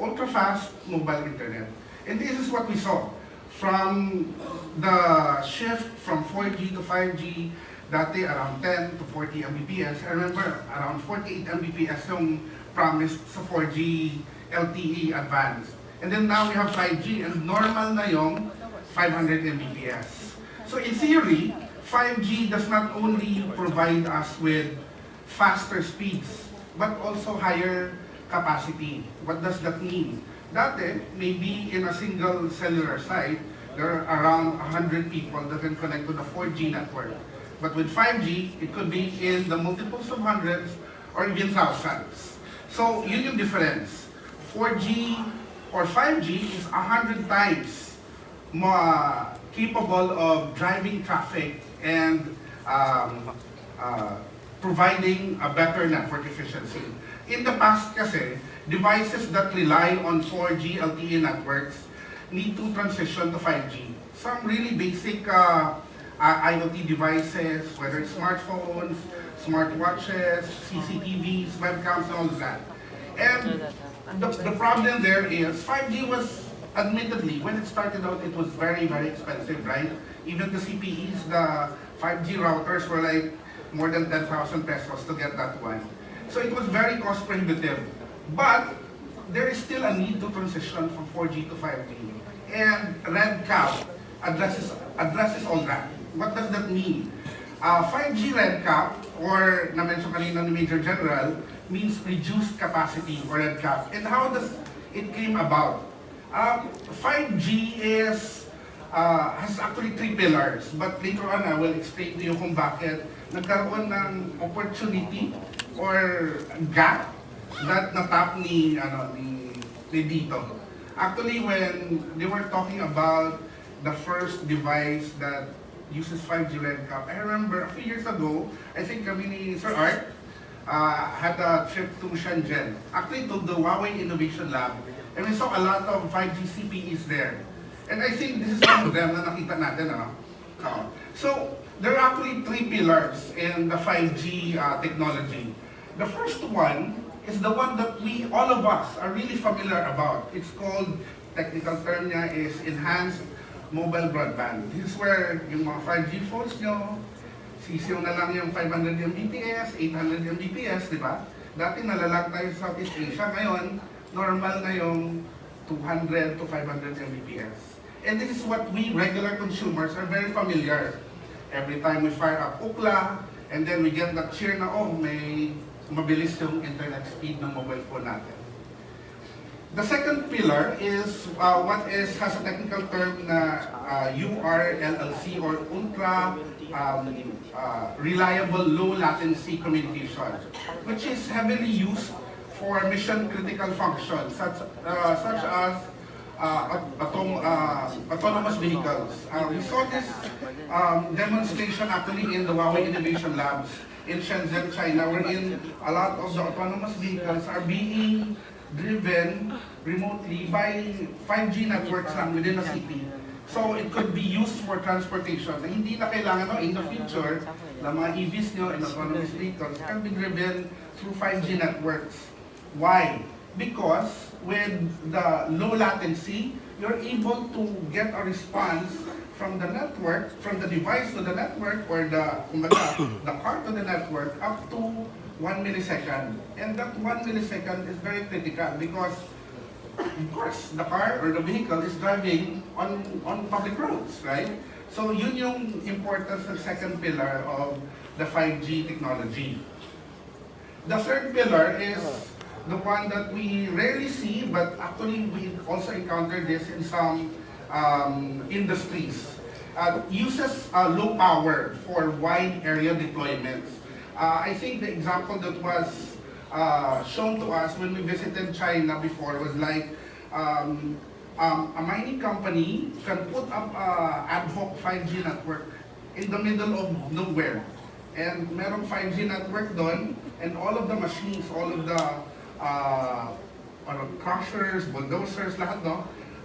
ultra-fast mobile internet. And this is what we saw. From the shift from 4G to 5G, dati around 10 to 40 Mbps. I remember around 48 Mbps yung promised sa 4G LTE advanced. And then now we have 5G and normal na yung 500 Mbps. So in theory, 5G does not only provide us with faster speeds, but also higher capacity. What does that mean? Dati, maybe in a single cellular site, there are around 100 people that can connect to the 4G network. But with 5G, it could be in the multiples of hundreds or even thousands. So yun yung difference. 4G or 5G is 100 times more capable of driving traffic and providing a better network efficiency. In the past kasi, devices that rely on 4G LTE networks need to transition to 5G. Some really basic IoT devices, whether it's smartphones, smartwatches, CCTVs, webcams, and all that. And the problem there is 5G was, admittedly, when it started out, it was very, very expensive, right? Even the CPEs, the 5G routers were like more than 10,000 pesos to get that one. So it was very cost prohibitive. But there is still a need to transition from 4G to 5G. And Redcap addresses all that. What does that mean? 5G Redcap, or na-mention kanina ni Major General, means reduced capacity or Redcap. And how does it came about? 5G has actually 3 pillars, but later on I will explain to you kung bakit nagkaroon ng opportunity or gap that natap ni Dito. Actually, when they were talking about the first device that uses 5G Redcap, I remember a few years ago, I think kami ni Sir Art had a trip to Shenzhen, actually to the Huawei Innovation Lab, and we saw a lot of 5G CPEs there. And I think this is one of them na nakita natin. So, there are actually 3 pillars in the 5G technology. The first one is the one that all of us are really familiar about. It's called, technical term niya is enhanced mobile broadband. This is where yung mga 5G phones nyo, sisiw na lang yung 500 Mbps, 800 Mbps, di ba? Dati nalalag tayo sa Southeast Asia, ngayon, normal na yung 200 to 500 Mbps. And this is what we regular consumers are very familiar. Every time we fire up Ookla, and then we get that cheer na, oh, may mabilis yung internet speed ng mobile phone natin. The second pillar is has a technical term na URLLC or ultra reliable low latency communication, which is heavily used for mission critical functions such as autonomous vehicles. We saw this demonstration actually in the Huawei Innovation Labs in Shenzhen, China, wherein a lot of the autonomous vehicles are being driven remotely by 5G networks lang within a city. So it could be used for transportation. Hindi na kailangan in the future, the mga EVs nyo and autonomous vehicles can be driven through 5G networks. Why? Because with the low latency, you're able to get a response from the network, from the device to the network, or the car to the network, up to 1 millisecond. And that 1 millisecond is very critical because, of course, the car or the vehicle is driving on public roads, right? So yun yung importance ng second pillar of the 5G technology. The third pillar is the one that we rarely see, but actually we also encounter this in some industries. Uses low power for wide area deployments. I think the example that was shown to us when we visited China before was like a mining company can put up ad hoc 5G network in the middle of nowhere. And merong 5G network doon, and all of the machines, all of the crushers, bulldozers, lahat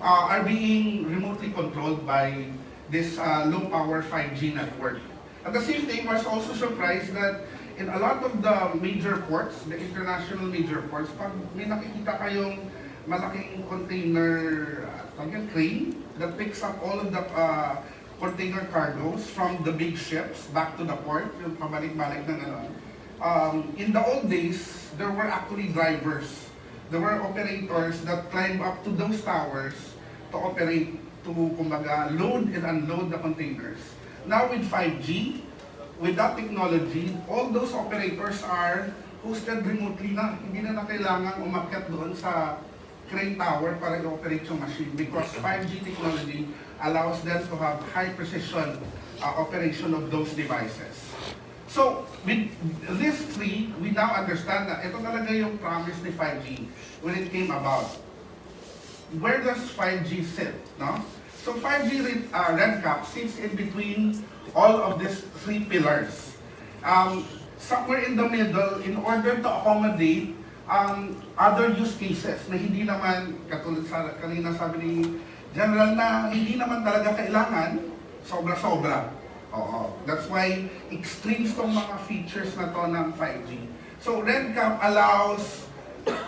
are being remotely controlled by this low-power 5G network. At the same time, I was also surprised that in a lot of the major ports, the international major ports, pag may nakikita kayong malaking container crane that picks up all of the container cargoes from the big ships back to the port, yung pabalik-balik na gano'n. In the old days, there were actually drivers. There were operators that climb up to those towers to operate, to kumbaga, load and unload the containers. Now with 5G, with that technology, all those operators are hosted remotely na. Hindi na kailangan umakyat doon sa crane tower para i-operate yung machine because 5G technology allows them to have high precision operation of those devices. So, with these three, we now understand that ito talaga yung promise ni 5G when it came about. Where does 5G sit? No? So 5G Redcap sits in between all of these three pillars. Somewhere in the middle, in order to accommodate other use cases na hindi naman, katulad sa kanina sabi ni General na hindi naman talaga kailangan sobra-sobra. Oo. That's why extremes tong mga features na to ng 5G. So Redcap allows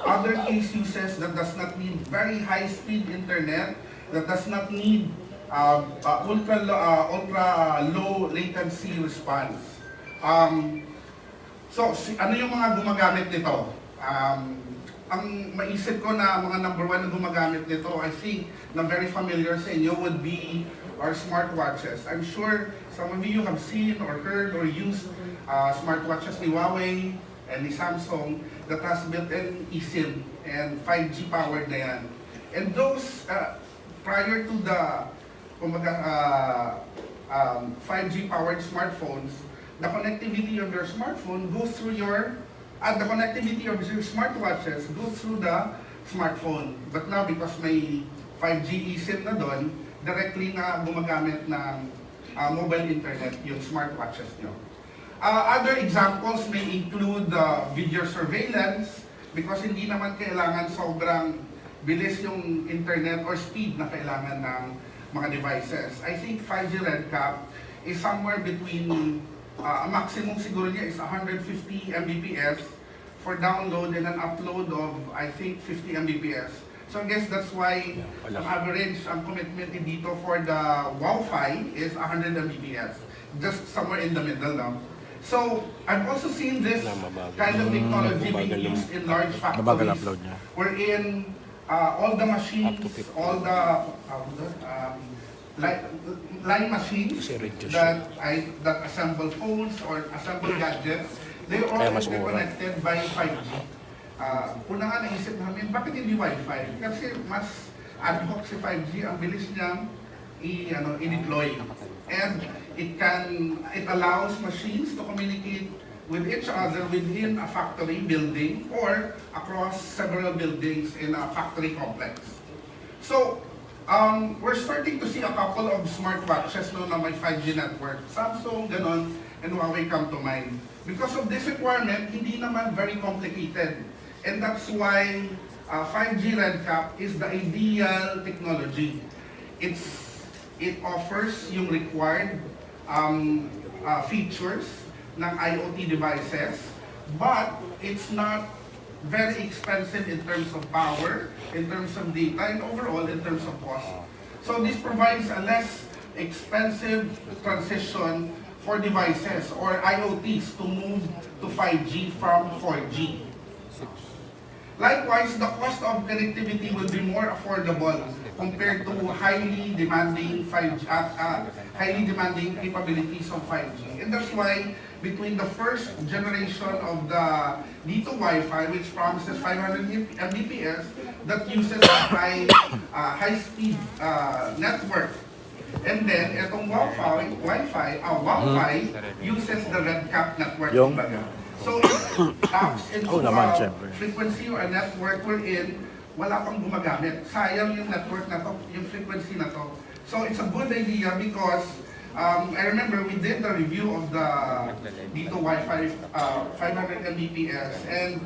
other case uses that does not need very high-speed internet, that does not need ultra low latency response. So, ano yung mga gumagamit nito? Ang maisip ko na mga number one na gumagamit nito, I think, na very familiar sa inyo would be our smartwatches. I'm sure some of you have seen or heard or used smartwatches ni Huawei and ni Samsung that has built-in eSIM and 5G powered na yan. And those, prior to the 5G powered smartphones, the connectivity of your smartphone goes through your, the connectivity of your smartwatches goes through the smartphone. But now, because may 5G eSIM na doon, directly na gumagamit ng mobile internet yung smartwatches nyo. Other examples may include video surveillance because hindi naman kailangan sobrang bilis yung internet or speed na kailangan ng mga devices. I think 5G Redcap is somewhere between, maximum siguro niya is 150 Mbps for download and an upload of, I think, 50 Mbps. So I guess that's why ang average, ang commitment dito for the Wowfi is 100 Mbps. Just somewhere in the middle now. So, I've also seen this kind of technology being used in large factories wherein all the machines, all the line machines that assemble phones or assemble gadgets, they all connected by 5G. Una nga naisip namin, bakit hindi Wifi? Kasi mas ad hoc si 5G, ang bilis niyang i-deploy. And it allows machines to communicate with each other within a factory building or across several buildings in a factory complex. So, we're starting to see a couple of smartwatches na may 5G network. Samsung, ganon, and Huawei come to mind. Because of this requirement, hindi naman very complicated. And that's why 5G Redcap is the ideal technology. It offers yung required features ng IoT devices, but it's not very expensive in terms of power, in terms of data, and overall in terms of cost. So this provides a less expensive transition for devices or IoTs to move to 5G from 4G. Likewise, the cost of connectivity will be more affordable compared to highly demanding capabilities of 5G. And that's why between the first generation of the D2 Wi-Fi, which promises 500 Mbps, that uses a high-speed network. And then, itong Wi-Fi uses the Redcap network. So it taps into a frequency or a network wherein wala pang gumagamit. Sayang yung network na to, yung frequency na to. So it's a good idea because I remember we did the review of the D2 Wi-Fi 500 Mbps and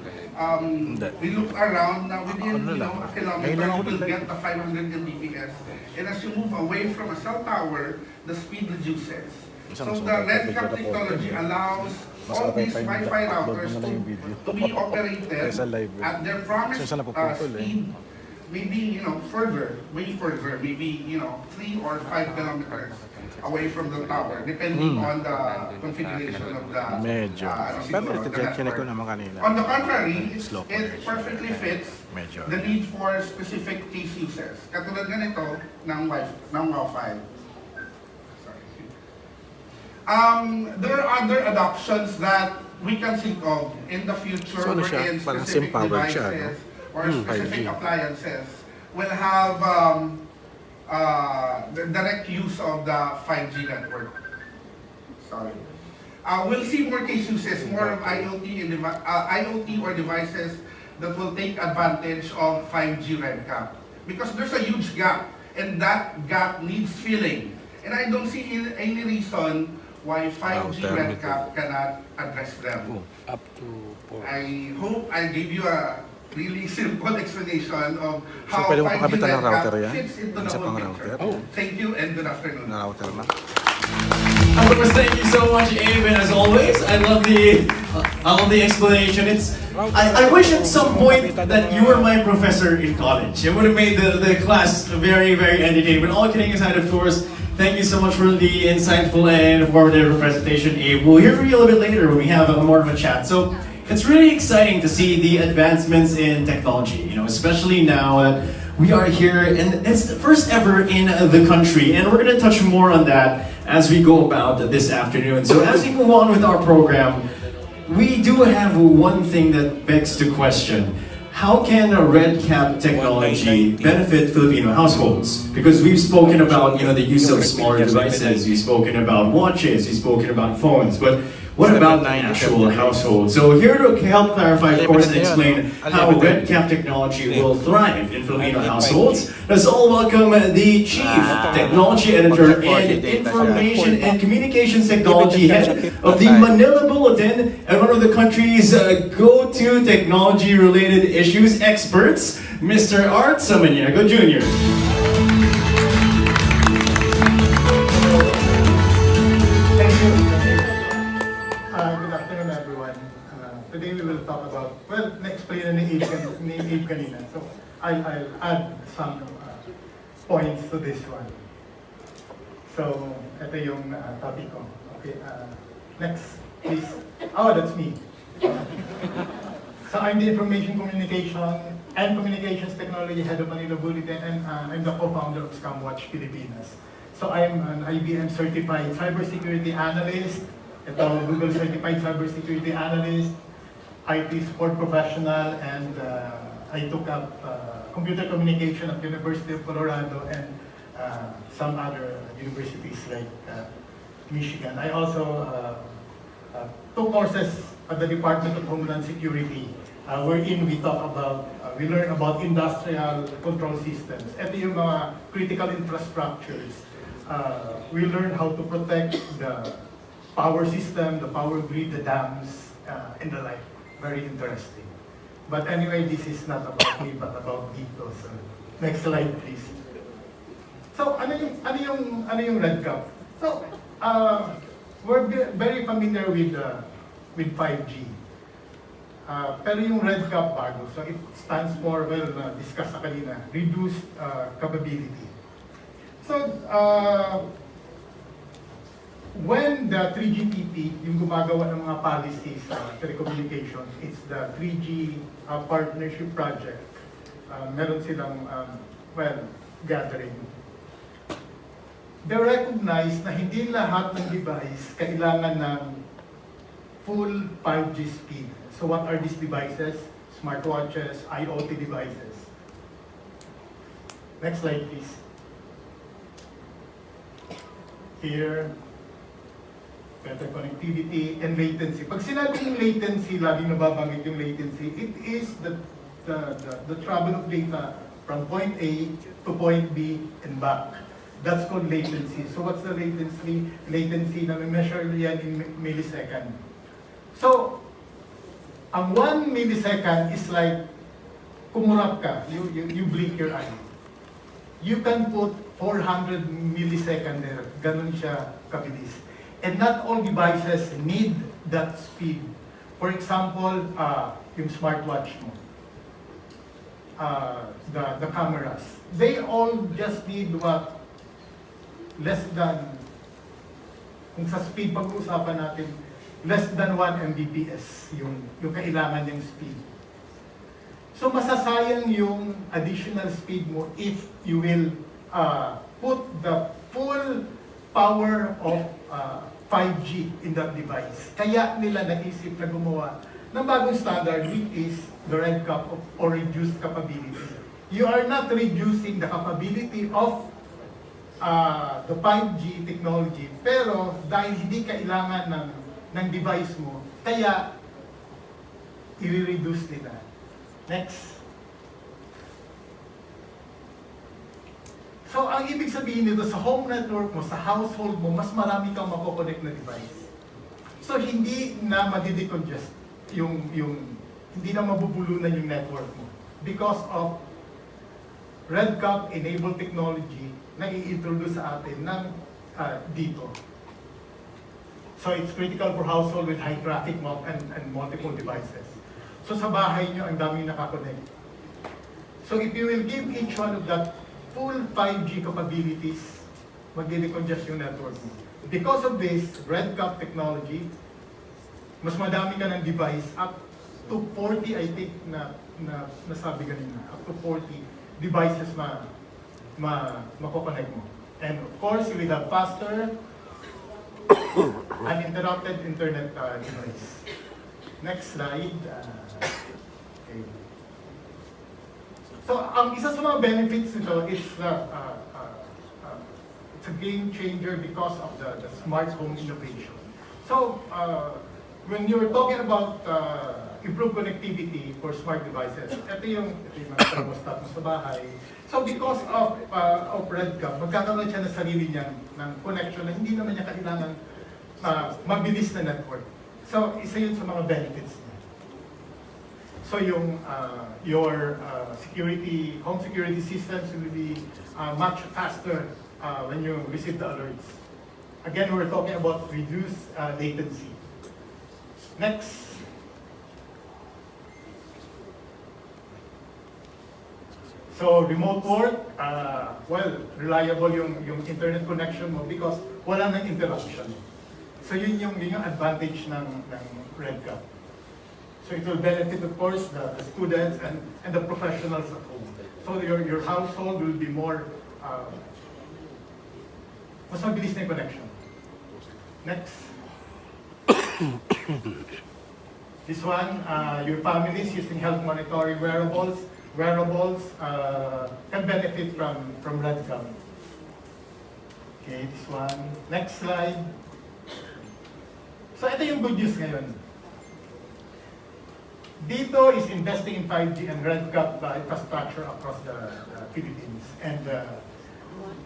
we looked around na within a kilometer you will get the 500 Mbps. And as you move away from a cell tower, the speed reduces. So the Redcap technology allows all these Wi-Fi routers to be operated at their promised speed maybe, further, way further, maybe, 3 or 5 kilometers away from the tower, depending on the configuration of the Medyo. Pero ito, check ko naman kanina. On the contrary, Slow it perfectly fits Medyo. the need for specific case uses. Katulad ganito ng Wowfi. There are other adoptions that we can think of in the future So, ano siya? wherein Parang specific SIM-powered siya, devices no? or specific 5G. appliances will have the direct use of the 5G network. Sorry. We'll see more case uses, more of IoT or devices that will take advantage of 5G Redcap. Because there's a huge gap, and that gap needs filling. And I don't see any reason why 5G Redcap cannot address them. Up to 4. I hope I gave you a really simple explanation of how pwede mo 5G pakabitan ng router Redcap yan? fits into the Isa whole pang picture. router? Thank you and good afternoon. Na router na. Of course, thank you so much, Abe, and as always, I love the explanation. I wish at some point that you were my professor in college. It would have made the class very, very entertaining. But all kidding aside, of course, thank you so much for the insightful and informative presentation, Abe. We'll hear from you a little bit later when we have more of a chat. So it's really exciting to see the advancements in technology, especially now that we are here, and it's the first ever in the country, and we're going to touch more on that as we go about this afternoon. So as we move on with our program, we do have one thing that begs the question. How can a Redcap technology benefit Filipino households? Because we've spoken about the use of smaller devices, we've spoken about watches, we've spoken about phones, but what about the actual household? So here to help clarify, of course, and explain how Redcap technology will thrive in Filipino households, let's all welcome the Chief Technology Editor and Information and Communications Technology Head of the Manila Bulletin and one of the country's go-to technology-related issues experts, Mr. Art Samaniego Jr. Today we will talk about, na-explain na ni Abe kanina. So I'll add some points to this one. So ito yung topic ko. Okay, next please. Oh, that's me. So I'm the Information Communication and Communications Technology Head of Manila Bulletin, and I'm the co-founder of ScamWatch Pilipinas. So I'm an IBM certified cybersecurity analyst, ito Google certified cybersecurity analyst, IT support professional, and I took up computer communication at University of Colorado and some other universities like Michigan. I also took courses at the Department of Homeland Security, wherein we learn about industrial control systems. Ito yung mga critical infrastructures. We learn how to protect the power system, the power grid, the dams, and the like. Very interesting. But anyway, this is not about me, but about Dito. So, next slide, please. So, ano yung Redcap? So, we're very familiar with 5G. Pero yung Redcap bago, so it stands for, discuss sa kanina, reduced capability. So, when the 3GPP, yung gumagawa ng mga policies sa telecommunications, it's the 3G partnership project. Meron silang, gathering. They recognize na hindi lahat ng device kailangan ng full 5G speed. So what are these devices? Smartwatches, IoT devices. Next slide, please. Here, better connectivity and latency. Pag sinabing latency, laging nababanggit yung latency, it is the travel of data from point A to point B and back. That's called latency. So what's the latency? Latency na may measure yan in millisecond. So, ang 1 millisecond is like, kumurap ka, you blink your eye. You can put 400 millisecond there. Ganun siya kabilis. And not all devices need that speed. For example, yung smartwatch mo. the cameras. They all just need what? Less than, kung sa speed pag-uusapan natin, less than 1 Mbps yung kailangan yung speed. So masasayang yung additional speed mo if you will put the full power of 5G in that device. Kaya nila naisip na gumawa ng bagong standard, which is the Redcap or reduced capability. You are not reducing the capability of the 5G technology, pero dahil hindi kailangan ng device mo, kaya i-reduce nila. Next. So, ang ibig sabihin nito, sa home network mo, sa household mo, mas marami kang mako-connect na device. So, hindi na madidecongest hindi na mabubulunan yung network mo because of Redcap enabled technology na i-introduce sa atin ng dito. So, it's critical for household with high traffic and multiple devices. So, sa bahay nyo, ang daming nakakonect. So, if you will give each one of that full 5G capabilities, mag-decongest yung network mo. Because of this, Redcap technology, mas madami ka ng device, up to 40, I think, na nasabi kanina, up to 40 devices makokonect mo. And of course, you will have faster, uninterrupted internet device. Next slide. Okay. So, ang isa sa mga benefits nito is it's a game changer because of the smart home innovation. So, when you're talking about improved connectivity for smart devices, ito yung mga thermostat mo sa bahay. So, because of Redcap, magkakaroon siya ng sarili niya ng connection na hindi naman niya kailangan mabilis na network. So, isa yun sa mga benefits niya. So, yung your home security systems will be much faster when you receive the alerts. Again, we're talking about reduced latency. Next. So, remote work, well, reliable yung internet connection mo because wala nang interruption. So, yun yung advantage ng Redcap. So, it will benefit, of course, the students and the professionals at home. So, your household will be more, mas mabilis na yung connection. Next. This one, your families using health monitoring wearables can benefit from Redcap. Okay, this one. Next slide. So ito yung good news ngayon. Dito is investing in 5G and Redcap infrastructure across the Philippines. And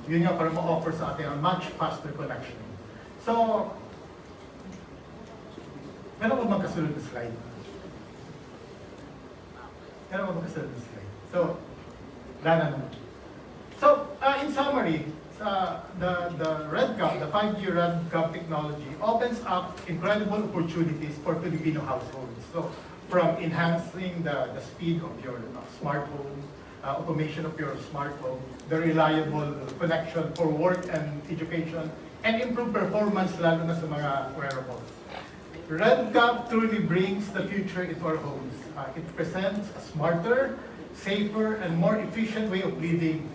yun nga para ma-offer sa atin a much faster connection. So, meron ko magkasunod na slide. Meron ko magkasunod na slide. So, lana naman. So, in summary, the Redcap, the 5G Redcap technology opens up incredible opportunities for Filipino households. So, from enhancing the speed of your smart home, automation of your smart home, the reliable connection for work and education, and improved performance lalo na sa mga wearables. Redcap truly brings the future into our homes. It presents a smarter, safer, and more efficient way of living,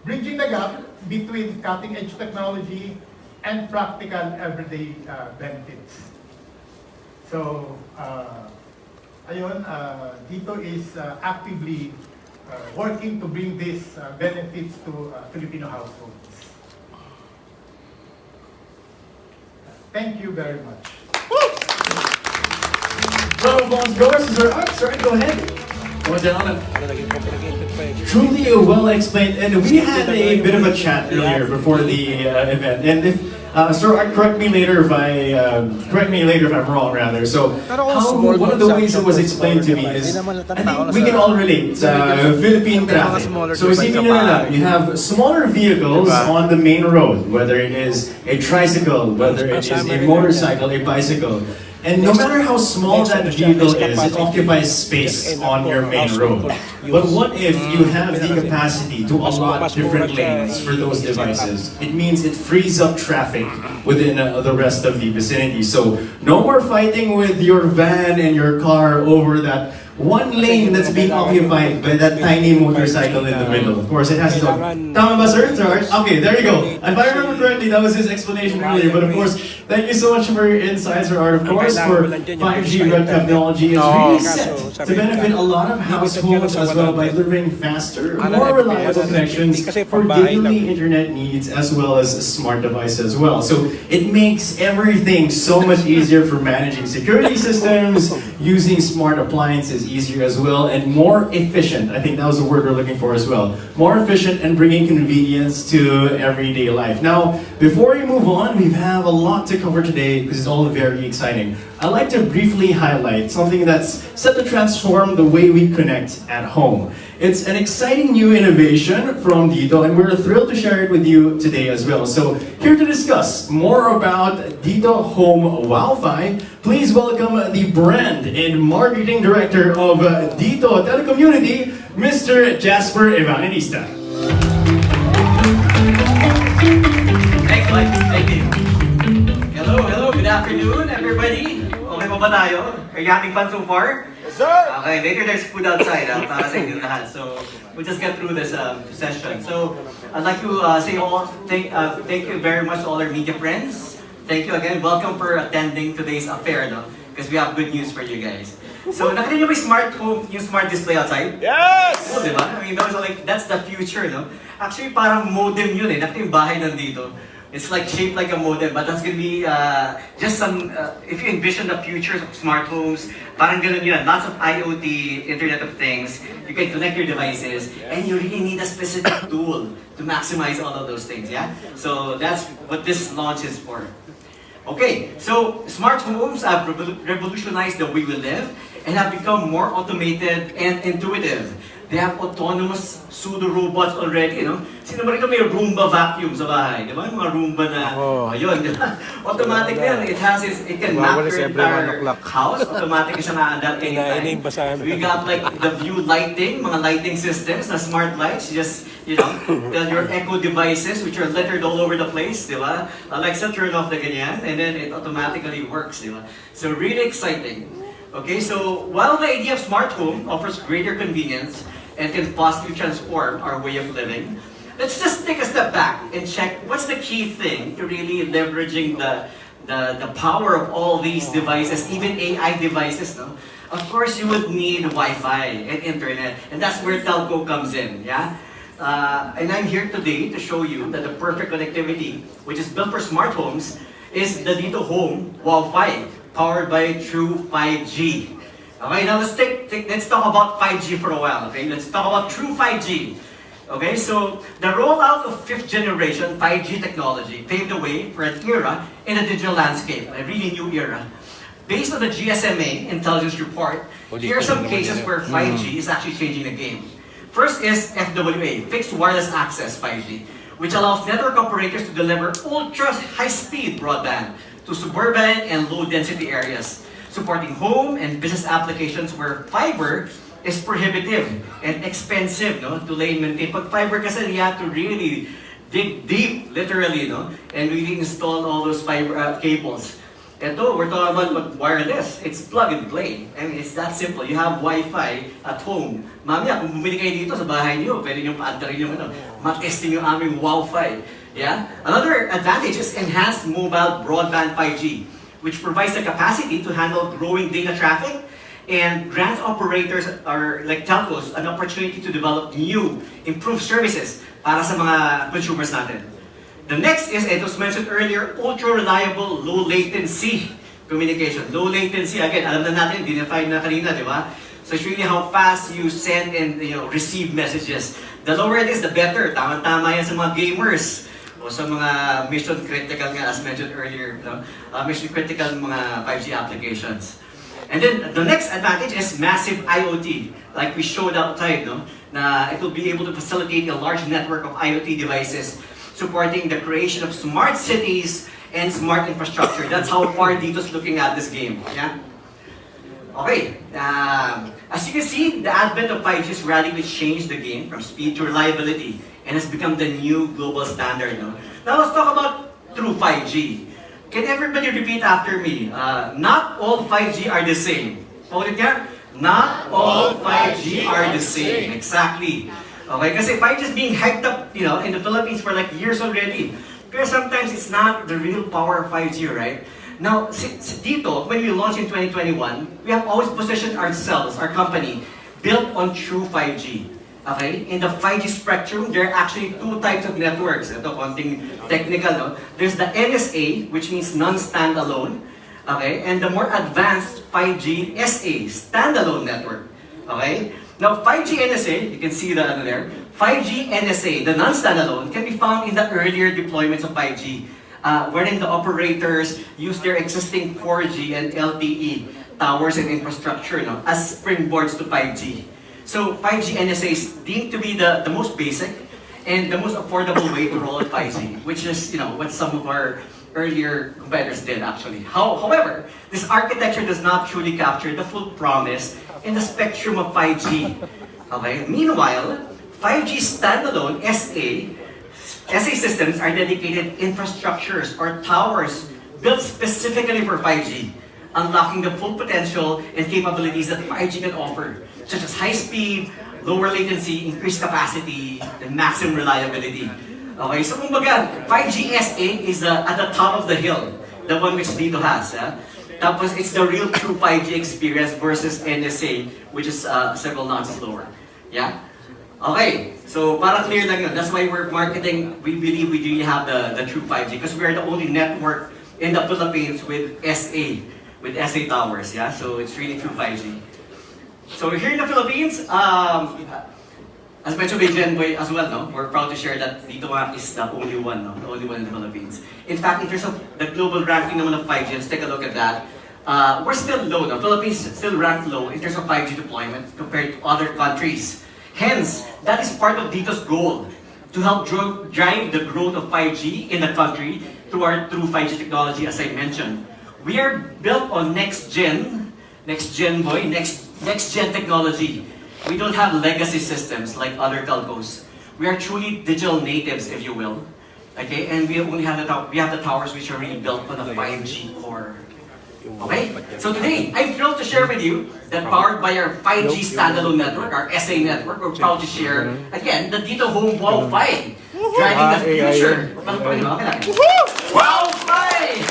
bridging the gap between cutting-edge technology and practical everyday benefits. So, ayun, dito is actively working to bring these benefits to Filipino households. Thank you very much. Round of applause goers. Sorry, go ahead. Go down. Truly well explained, and we had a bit of a chat earlier before the event. And if sir, correct me later if I'm wrong. Rather, so one of the ways it was explained to me is I think we can all relate. Philippine traffic. So isipin nyo na lang, you have smaller vehicles on the main road, whether it is a tricycle, whether it is a motorcycle, a bicycle. And no matter how small that vehicle is, it occupies space on your main road. But what if you have the capacity to allot different lanes for those devices? It means it frees up traffic within the rest of the vicinity. So no more fighting with your van and your car over that one lane that's being occupied by that tiny motorcycle in the middle. Of course, it has to... Tama ba, sir? Okay, there you go. If I remember correctly, that was his explanation earlier. But of course, thank you so much for your insights, Sir Art. Of course, for 5G Redcap technology is really set to benefit a lot of households as well by delivering faster, more reliable connections for daily internet needs as well as smart devices as well. So it makes everything so much easier for managing security systems, using smart appliances easier as well, and more efficient. I think that was the word we're looking for as well. More efficient and bringing convenience to everyday life. Now, before we move on, we have a lot to cover today because it's all very exciting. I'd like to briefly highlight something that's set to transform the way we connect at home. It's an exciting new innovation from Dito, and we're thrilled to share it with you today as well. So, here to discuss more about Dito Home Wowfi, please welcome the brand and marketing director of Dito Telecommunity, Mr. Jasper Evangelista. Thanks, Mike. Thank you. Hello, good afternoon, everybody. Okay pa ba tayo? Are you having fun so far? Yes, sir! Okay, later there's food outside para sa inyo lahat. So, we'll just get through this session. So, I'd like to say thank you very much to all our media friends. Thank you again. Welcome for attending today's affair, no? Because we have good news for you guys. So, nakita niyo ba yung smart home, yung smart display outside? Yes! Oh, diba? I mean, that's the future, no? Actually, parang modem yun eh. Nakita yung bahay nandito. It's like shaped like a modem, but that's gonna be just some, if you envision the future of smart homes, parang ganun yun, lots of IoT, Internet of Things, you can connect your devices, and you really need a specific tool to maximize all of those things, yeah? So that's what this launch is for. Okay, so smart homes have revolutionized the way we live and have become more automated and intuitive. They have autonomous pseudo-robots already, you know? Sino ba rito may Roomba vacuum sa bahay? Di ba? Yung mga Roomba na, ayun, di ba? Automatic na yan. It can map your entire house. Automatic siya na-adapt anytime. We got like the view lighting, mga lighting systems na smart lights. Just, you know, tell your Echo devices, which are littered all over the place, di ba? Alexa, turn off the ganyan, and then it automatically works, di ba? So really exciting. Okay, so while the idea of smart home offers greater convenience and can possibly transform our way of living, let's just take a step back and check what's the key thing to really leveraging the power of all these devices, even AI devices, no? Of course, you would need Wi-Fi and internet, and that's where telco comes in, yeah? And I'm here today to show you that the perfect connectivity, which is built for smart homes, is the Dito Home Wowfi, powered by true 5G. Okay, now let's talk about 5G for a while, okay? Let's talk about true 5G. Okay, so the rollout of 5th generation 5G technology paved the way for an era in the digital landscape, a really new era. Based on the GSMA intelligence report, here are some cases where 5G is actually changing the game. First is FWA, Fixed Wireless Access 5G, which allows network operators to deliver ultra high-speed broadband to suburban and low-density areas, supporting home and business applications where fiber is prohibitive and expensive, no, to lay and maintain. Pag fiber kasi, you have to really dig deep, literally, no, and really install all those fiber cables. Ito, we're talking about wireless. It's plug and play. I mean, it's that simple. You have Wi-Fi at home. Mamaya, kung bumili kayo dito sa bahay niyo, pwede nyo pa-adarin yung matesting yung aming Wowfi. Yeah? Another advantage is enhanced mobile broadband 5G, which provides the capacity to handle growing data traffic and grants operators or like telcos an opportunity to develop new, improved services para sa mga consumers natin. The next is, it was mentioned earlier, ultra-reliable, low-latency communication. Low latency, again, alam na natin, define na kanina, di ba? So it's really how fast you send and receive messages. The lower it is, the better. Tama-tama yan sa mga gamers. O sa mga mission critical nga, as mentioned earlier, no? Mission critical mga 5G applications. And then the next advantage is massive IoT, like we showed outside, no? Na it will be able to facilitate a large network of IoT devices, supporting the creation of smart cities and smart infrastructure. That's how far Dito's looking at this game. Yeah? Okay, as you can see, the advent of 5G has radically changed the game from speed to reliability and has become the new global standard. No? Now let's talk about true 5G. Can everybody repeat after me? Not all 5G are the same. Paulit nga? Not all 5G are the same. Exactly. Okay, kasi 5G is being hyped up, you know, in the Philippines for like years already. Pero sometimes it's not the real power of 5G, right? Now, dito, when we launched in 2021, we have always positioned ourselves, our company, built on true 5G. Okay? In the 5G spectrum, there are actually two types of networks. Ito, konting technical, no? There's the NSA, which means non-standalone. Okay? And the more advanced 5G SA, standalone network. Okay? Now, 5G NSA, you can see the ano there. 5G NSA, the non-standalone, can be found in the earlier deployments of 5G. Wherein the operators use their existing 4G and LTE towers and infrastructure, no, as springboards to 5G. So 5G NSA is deemed to be the most basic and the most affordable way to roll out 5G, which is, you know, what some of our earlier competitors did actually. However, this architecture does not truly capture the full promise in the spectrum of 5G. Okay? Meanwhile, 5G standalone SA systems are dedicated infrastructures or towers built specifically for 5G, unlocking the full potential and capabilities that 5G can offer, such as high speed, lower latency, increased capacity, and maximum reliability. Okay, so kumbaga, 5G SA is at the top of the hill, the one which Dito has. Tapos it's the real true 5G experience versus NSA, which is several notches lower. Yeah? Okay, so para clear lang yun. That's why we're marketing, we believe we really have the true 5G because we are the only network in the Philippines with SA towers, yeah? So it's really true 5G. So here in the Philippines, as mentioned by Jenboy as well, no? We're proud to share that Dito is the only one, no? The only one in the Philippines. In fact, in terms of the global ranking naman of 5G, let's take a look at that. We're still low, no? Philippines still ranked low in terms of 5G deployment compared to other countries. Hence, that is part of Dito's goal, to help drive the growth of 5G in the country through our true 5G technology, as I mentioned. We are built on next-gen technology. We don't have legacy systems like other telcos. We are truly digital natives, if you will. Okay, and we only have the towers which are really built on a 5G core. Okay, so today I'm thrilled to share with you that powered by our 5G standalone network, our SA network, we're proud to share again the Dito Home Wowfi, driving the future. Wowfi!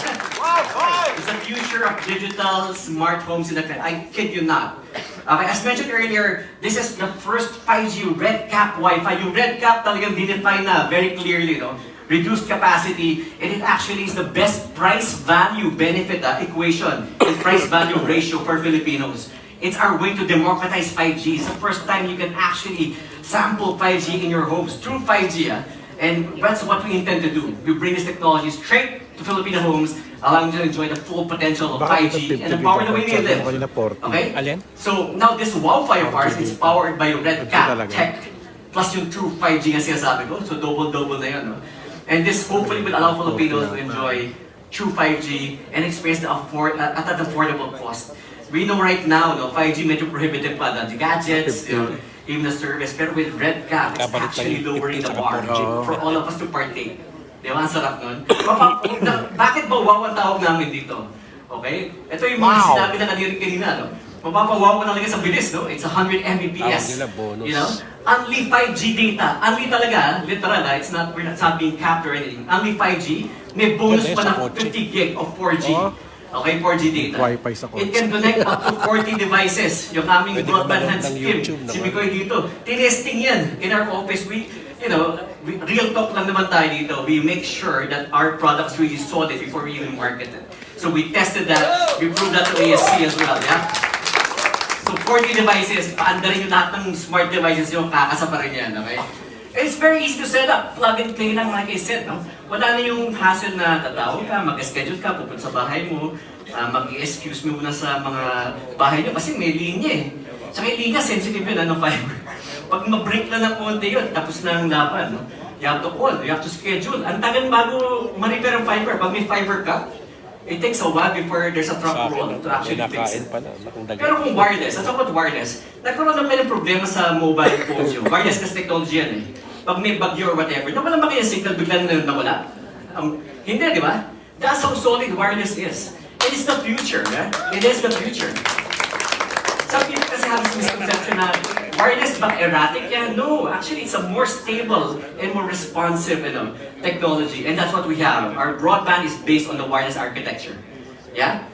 It's the future of digital smart homes in the country. I kid you not. Okay, as mentioned earlier, this is the first 5G Redcap Wi-Fi. Yung Redcap talagang dinefine na very clearly, no? Reduced capacity, and it actually is the best price-value benefit equation and price-value ratio for Filipinos. It's our way to democratize 5G. It's the first time you can actually sample 5G in your homes through 5G. And that's what we intend to do. We bring this technology straight to Filipino homes, allowing them to enjoy the full potential of 5G and empower the way they live. Okay? So now this Wowfi of ours is powered by Redcap tech, plus yung true 5G nga sinasabi ko. So double-double na yun. No? And this hopefully will allow Filipinos to enjoy true 5G and experience at an affordable cost. We know right now, no, 5G medyo prohibitive pa, the gadgets, even the service. Pero with Redcap, it's actually lowering the bar for all of us to partake. Di ba? Ang sarap nun. Bakit ba wow ang tawag namin dito? Okay? Ito yung mga sinabi na kanina, no? Mapapawaw na lang sa bilis, no? It's 100 Mbps. You know? Unli 5G data. Unli talaga, literal, it's not, we're not being capped or anything. Unli 5G, may bonus pa na 50 gig of 4G. Okay, 4G data. It can connect up to 40 devices. Yung aming broadband hand scheme, si Mikoy dito. Tinesting yan in our office. Real talk lang naman tayo dito. We make sure that our products really solid before we even market it. So we tested that. We proved that to ASC as well, yeah? So 40 devices, paanda rin yung lahat ng smart devices yung kakasa pa rin yan, okay? It's very easy to set up. Plug and play lang like I said, no? Wala na yung hassle na tatawag ka, mag-schedule ka, pupunta sa bahay mo, mag-excuse mo muna sa mga bahay nyo kasi may linya eh. Tsaka yung linya, sensitive yun, fiber. Pag ma-break lang ng konti yun, tapos na ang laban, no? You have to call, you have to schedule. Ang tagal bago ma-repair ang fiber. Pag may fiber cut, it takes a while before there's a truck roll to actually fix it. Pero kung wireless, let's talk about wireless, nagkaroon na may problema sa mobile phones yun. Wireless kasi technology yan eh. Pag may bagyo or whatever, nawala ba kayo signal, bigla na nawala? Hindi, di ba? That's how solid wireless is. It is the future, eh? It is the future. Some people kasi have this misconception na wireless ba erratic yan? No, actually it's a more stable and more responsive technology. And that's what we have. Our broadband is based on the wireless architecture. Yeah?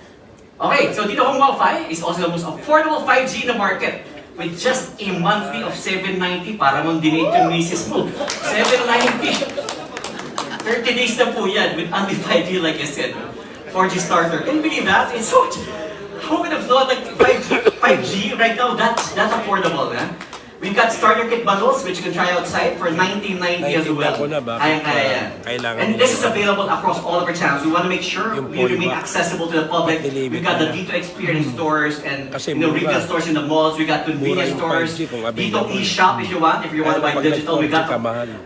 Okay, so dito hong Wowfi is also the most affordable 5G in the market. With just a monthly of $790 para mong dinate yung misis mo. $790. 30 days na po yan with Unli 5G like I said. 4G starter. Can you believe that? It's so... Who would have thought like 5G right now, that's affordable, eh? We've got starter kit bundles which you can try outside for $19.90 as well. Kaya. And this is available across all of our channels. We want to make sure we remain accessible to the public. We've got the Dito Experience stores and retail stores in the malls. We got convenience stores. Dito eShop if you want to buy digital.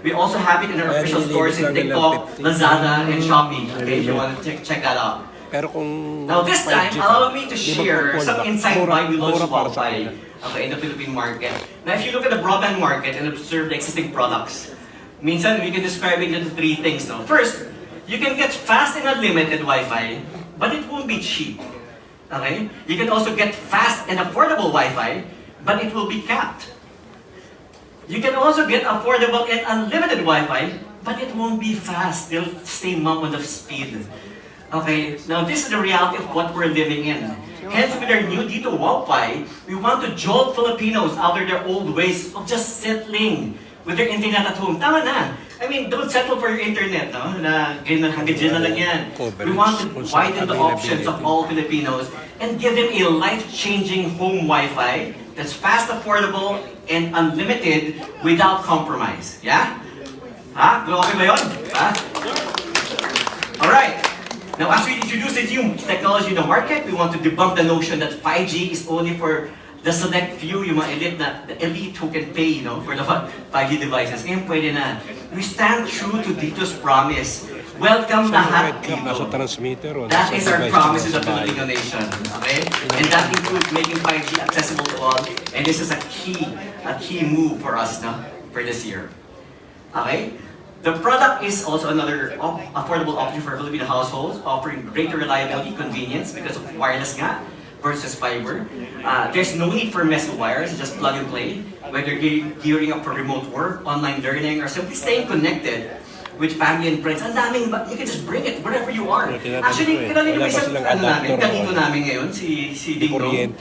We also have it in our official stores in TikTok, Lazada, and Shopee. Okay, if you want to check that out. Now this time, allow me to share some insight why we launched Wowfi in the Philippine market. Now if you look at the broadband market and observe the existing products, minsan we can describe it into three things. No? First, you can get fast and unlimited Wi-Fi, but it won't be cheap. Okay? You can also get fast and affordable Wi-Fi, but it will be capped. You can also get affordable and unlimited Wi-Fi, but it won't be fast. They'll stay mum on the speed. Okay, now this is the reality of what we're living in. Hence, with our new Dito Wowfi, we want to jolt Filipinos out of their old ways of just settling with their internet at home. Tama na! I mean, don't settle for your internet, no? Na hanggang dyan na lang yan. We want to widen the options of all Filipinos and give them a life-changing home Wi-Fi that's fast, affordable, and unlimited without compromise. Yeah? Ha? Okay ba yun? Ha? Alright. Now, as we introduce the new technology in the market, we want to debunk the notion that 5G is only for the select few, yung mga elite who can pay, for the 5G devices. Ngayon, pwede na. We stand true to Dito's promise. Welcome lahat dito. That is our promise to the Filipino nation. Okay? And that includes making 5G accessible to all. And this is a key move for us for this year. Okay? The product is also another affordable option for Filipino households, offering greater reliability, convenience because of wireless nga versus fiber. There's no need for messy wires, just plug and play. Whether you're gearing up for remote work, online learning, or simply staying connected with family and friends, ang daming, you can just bring it wherever you are. Actually, kilala niyo ba isang kanito namin ngayon, si Dingdong?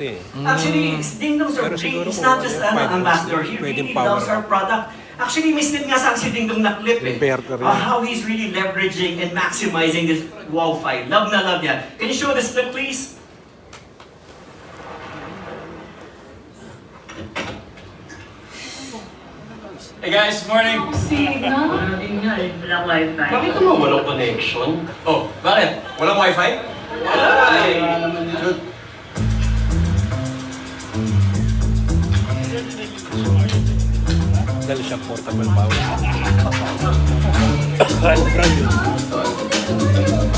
Actually, Dingdong sir, he's not just an ambassador, he really loves our product. Actually, mislead nga sa si Dingdong na clip how he's really leveraging and maximizing this Wowfi. Love na love niya. Can you show this clip, please? Hey guys, good morning. Wala din nga eh, walang wifi. Bakit naman walang connection? Oh, bakit? Walang wifi? Dahil siya portable power.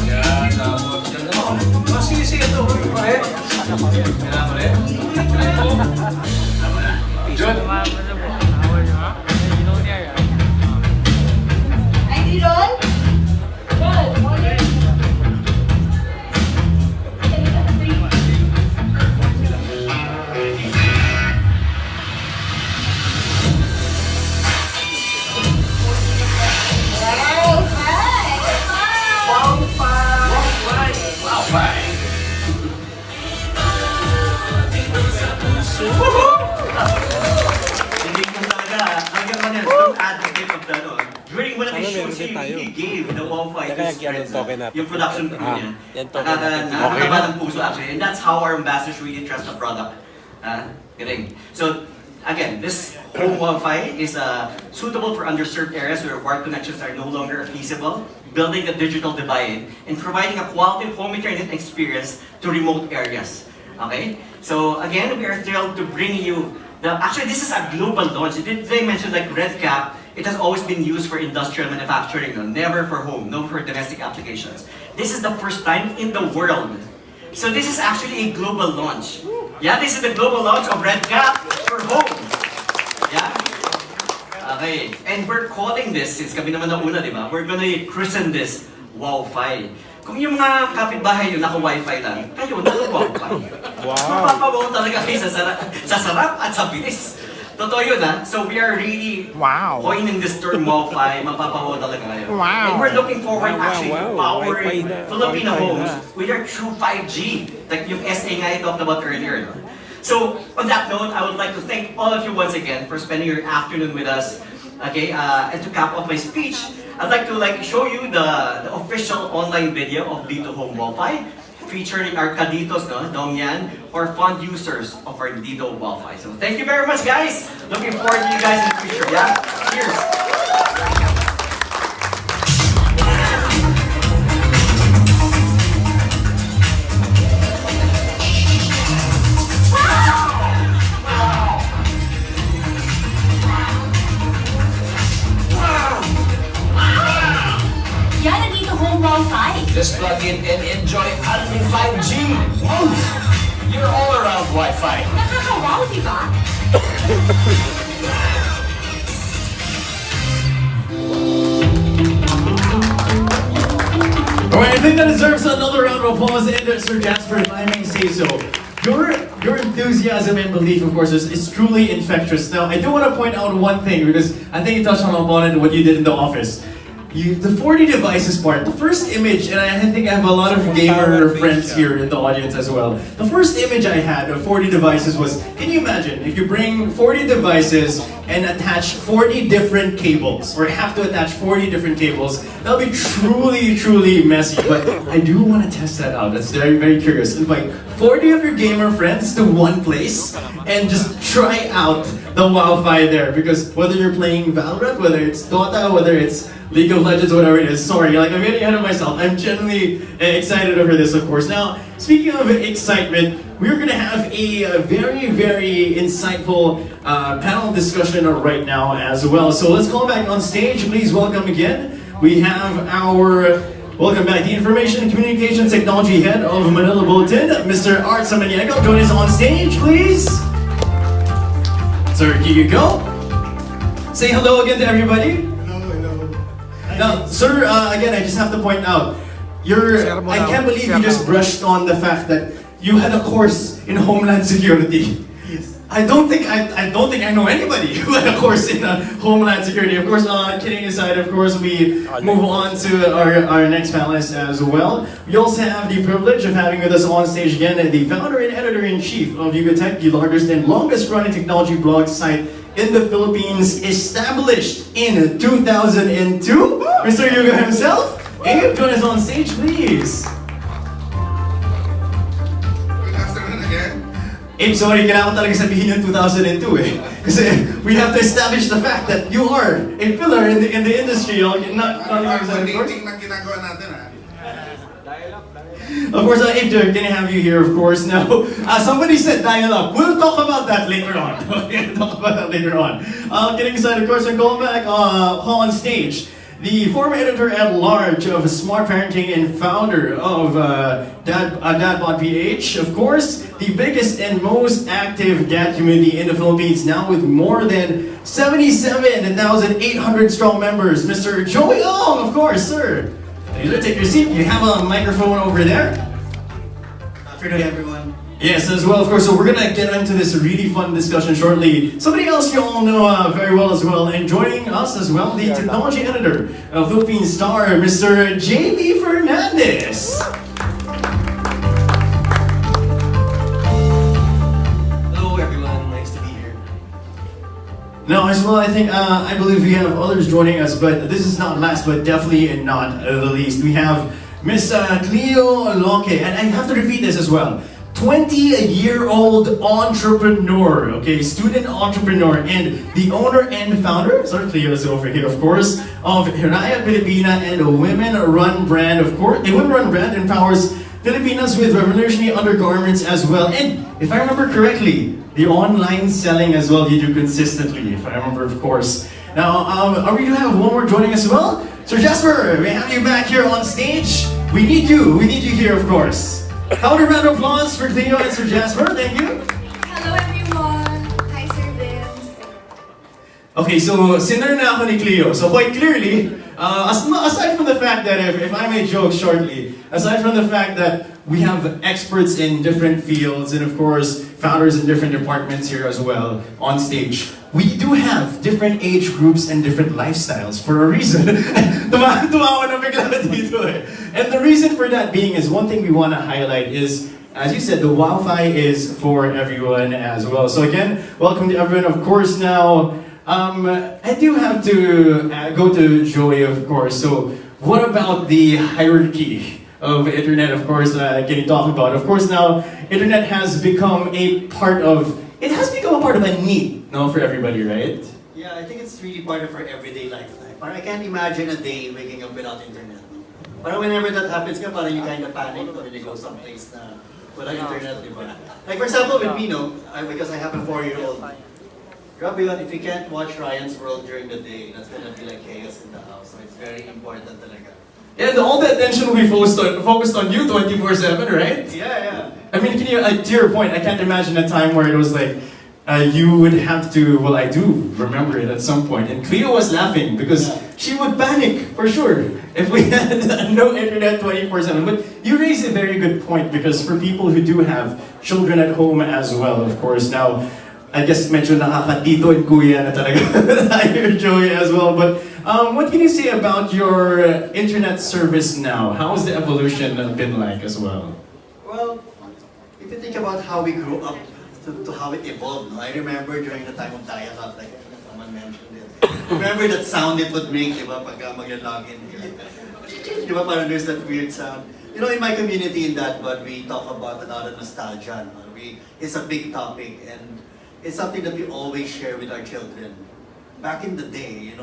Yan, tapos yan naman. Oh, sige ito. Bakit? Kailangan mo rin? John. ID roll? Roll. Hindi ko talaga, hanggang man yan, don't advocate of that. During one of the shoots, he gave the Wowfi to his friends, yung production crew niya. Nakakaba ng puso actually, and that's how our ambassadors really trust the product. Kidding. So, again, this home Wowfi is suitable for underserved areas where wired connections are no longer feasible, building a digital divide, and providing a quality home internet experience to remote areas. Okay? So, again, we are thrilled to bring you actually, this is a global launch. Did they mention like Redcap it has always been used for industrial manufacturing, no? Never for home, no for domestic applications. This is the first time in the world. So this is actually a global launch. Yeah, this is the global launch of Redcap for home. Yeah? Okay, and we're calling this, since kami naman na una, di ba? We're gonna christen this Wowfi. Kung yung mga kapitbahay nyo naka-Wifi lang, kayo naka-Wowfi. Wow. Mapapabaw talaga kayo sa sarap at sa bilis. Totoo yun ha. So we are really coining this term Wowfi. Mapapabaw talaga kayo. Wow. And we're looking forward actually to Wi-Fi powering na. Filipino Wi-Fi homes na. with our true 5G. Like yung SA nga I talked about earlier. No? So on that note, I would like to thank all of you once again for spending your afternoon with us. Okay, and to cap off my speech, I'd like to show you the official online video of Dito Home Wi-Fi, featuring our kaditos, no, Dongyan, or fond users of our Dito Wi-Fi. So thank you very much, guys. Looking forward to you guys in the future. Yeah, cheers. Yan ang Dito Home Wi-Fi. Just plug in and enjoy Unli 5G. Woo! You're all around Wi-Fi. Nakakawaw, di ba? Alright, I think that deserves another round of applause, and Sir Jasper, if I may say so. Your enthusiasm and belief, of course, is truly infectious. Now, I do want to point out one thing, because I think you touched on what you did in the office. The 40 devices part, the first image, and I think I have a lot of gamer friends here in the audience as well. The first image I had of 40 devices was, can you imagine if you bring 40 devices and attach 40 different cables, or have to attach 40 different cables? That'll be truly, truly messy, but I do want to test that out. That's very, very curious. Invite 40 of your gamer friends to one place and just try out the Wi-Fi there, because whether you're playing Valorant, whether it's Dota, whether it's League of Legends, whatever it is. Sorry, I'm getting ahead of myself. I'm genuinely excited over this, of course. Now, speaking of excitement, we're going to have a very, very insightful panel discussion right now as well. So let's call back on stage. Please welcome again. We have our, welcome back, the Information and Communications Technology Head of Manila Bulletin, Mr. Art Samaniego. Join us on stage, please. Sir, here you go. Say hello again to everybody. Now, sir, again, I just have to point out, I can't believe you just brushed on the fact that you had a course in Homeland Security. Yes. I don't think I know anybody who had a course in Homeland Security. Of course, kidding aside, of course, we move on to our next panelist as well. We also have the privilege of having with us on stage again the founder and editor-in-chief of Yugatech, the largest and longest-running technology blog site in the Philippines, established in 2002. Mr. Yuga himself. Abe, join us on stage, please. Good afternoon again. Abe, sorry, kailangan talaga sabihin yung 2002 eh. Kasi we have to establish the fact that you are a pillar in the industry. Not Dating na ginagawa natin ha. Of course, Abe, can I have you here, of course. Now, somebody said dial up. We'll talk about that later on. We'll talk about that later on. Getting aside, of course, and going back on stage, the former editor-at-large of Smart Parenting and founder of Dadbot PH, of course, the biggest and most active dad community in the Philippines, now with more than 77,800 strong members, Mr. Joey Ong, of course, sir. Take your seat. You have a microphone over there. Afternoon, everyone. Yes, as well, of course. So we're gonna get into this really fun discussion shortly. Somebody else you all know very well as well, and joining us as well, the technology editor of Philippine Star, Mr. JB Fernandez. Hello, everyone. Nice to be here. Now, as well, I believe we have others joining us, but this is not last, but definitely not the least. We have Miss Cleo Loque, and I have to repeat this as well. 20-year-old entrepreneur, okay, student entrepreneur, and the owner and founder, sorry, Cleo is over here, of course, of Hiraya Pilipina, and a women-run brand, of course. A women-run brand empowers Filipinas with revolutionary undergarments as well. And if I remember correctly, the online selling as well you do consistently, if I remember, of course. Now, we do have one more joining as well. Sir Jasper, we have you back here on stage. We need you here, of course. How about a round of applause for Cleo and Sir Jasper? Thank you. Hello everyone! Hi Sir Vince! Okay, so sinner na ako ni Cleo. So quite clearly, aside from the fact that, if I may joke shortly, aside from the fact that we have experts in different fields and of course founders in different departments here as well on stage, we do have different age groups and different lifestyles for a reason. Tumawa na bigla dito eh. And the reason for that being is one thing we want to highlight is, as you said, the Wowfi is for everyone as well. So again, welcome to everyone. Of course now, I do have to go to Joey, of course. So what about the hierarchy of internet, of course, getting talked about? Of course now, internet has become a part of a need, no, for everybody, right? Yeah, I think it's really part of our everyday life. Parang I can't imagine a day waking up without internet. Parang whenever that happens, parang you kind of panic when you go someplace na wala internet, di ba? Like for example, with me, because I have a 4-year-old. Grabe yun, if you can't watch Ryan's World during the day, that's gonna be like chaos in the house. So it's very important talaga. And all the attention will be focused on you 24/7, right? Yeah. I mean, to your point, I can't imagine a time where it was like, you would have to, well, I do remember it at some point, and Cleo was laughing because she would panic, for sure, if we had no internet 24/7. But you raise a very good point, because for people who do have children at home as well, of course, now, I guess medyo nakakatito and kuya na talaga tayo, Joey, as well. But what can you say about your internet service now? How has the evolution been like as well? Well, if you think about how we grew up to how it evolved, I remember during the time of dial-up, like someone mentioned it. Remember that sound it would make, di ba, pag mag-login? Di ba, parang there's that weird sound. You know, in my community in that, but we talk about a lot of nostalgia. No? It's a big topic, and it's something that we always share with our children. Back in the day,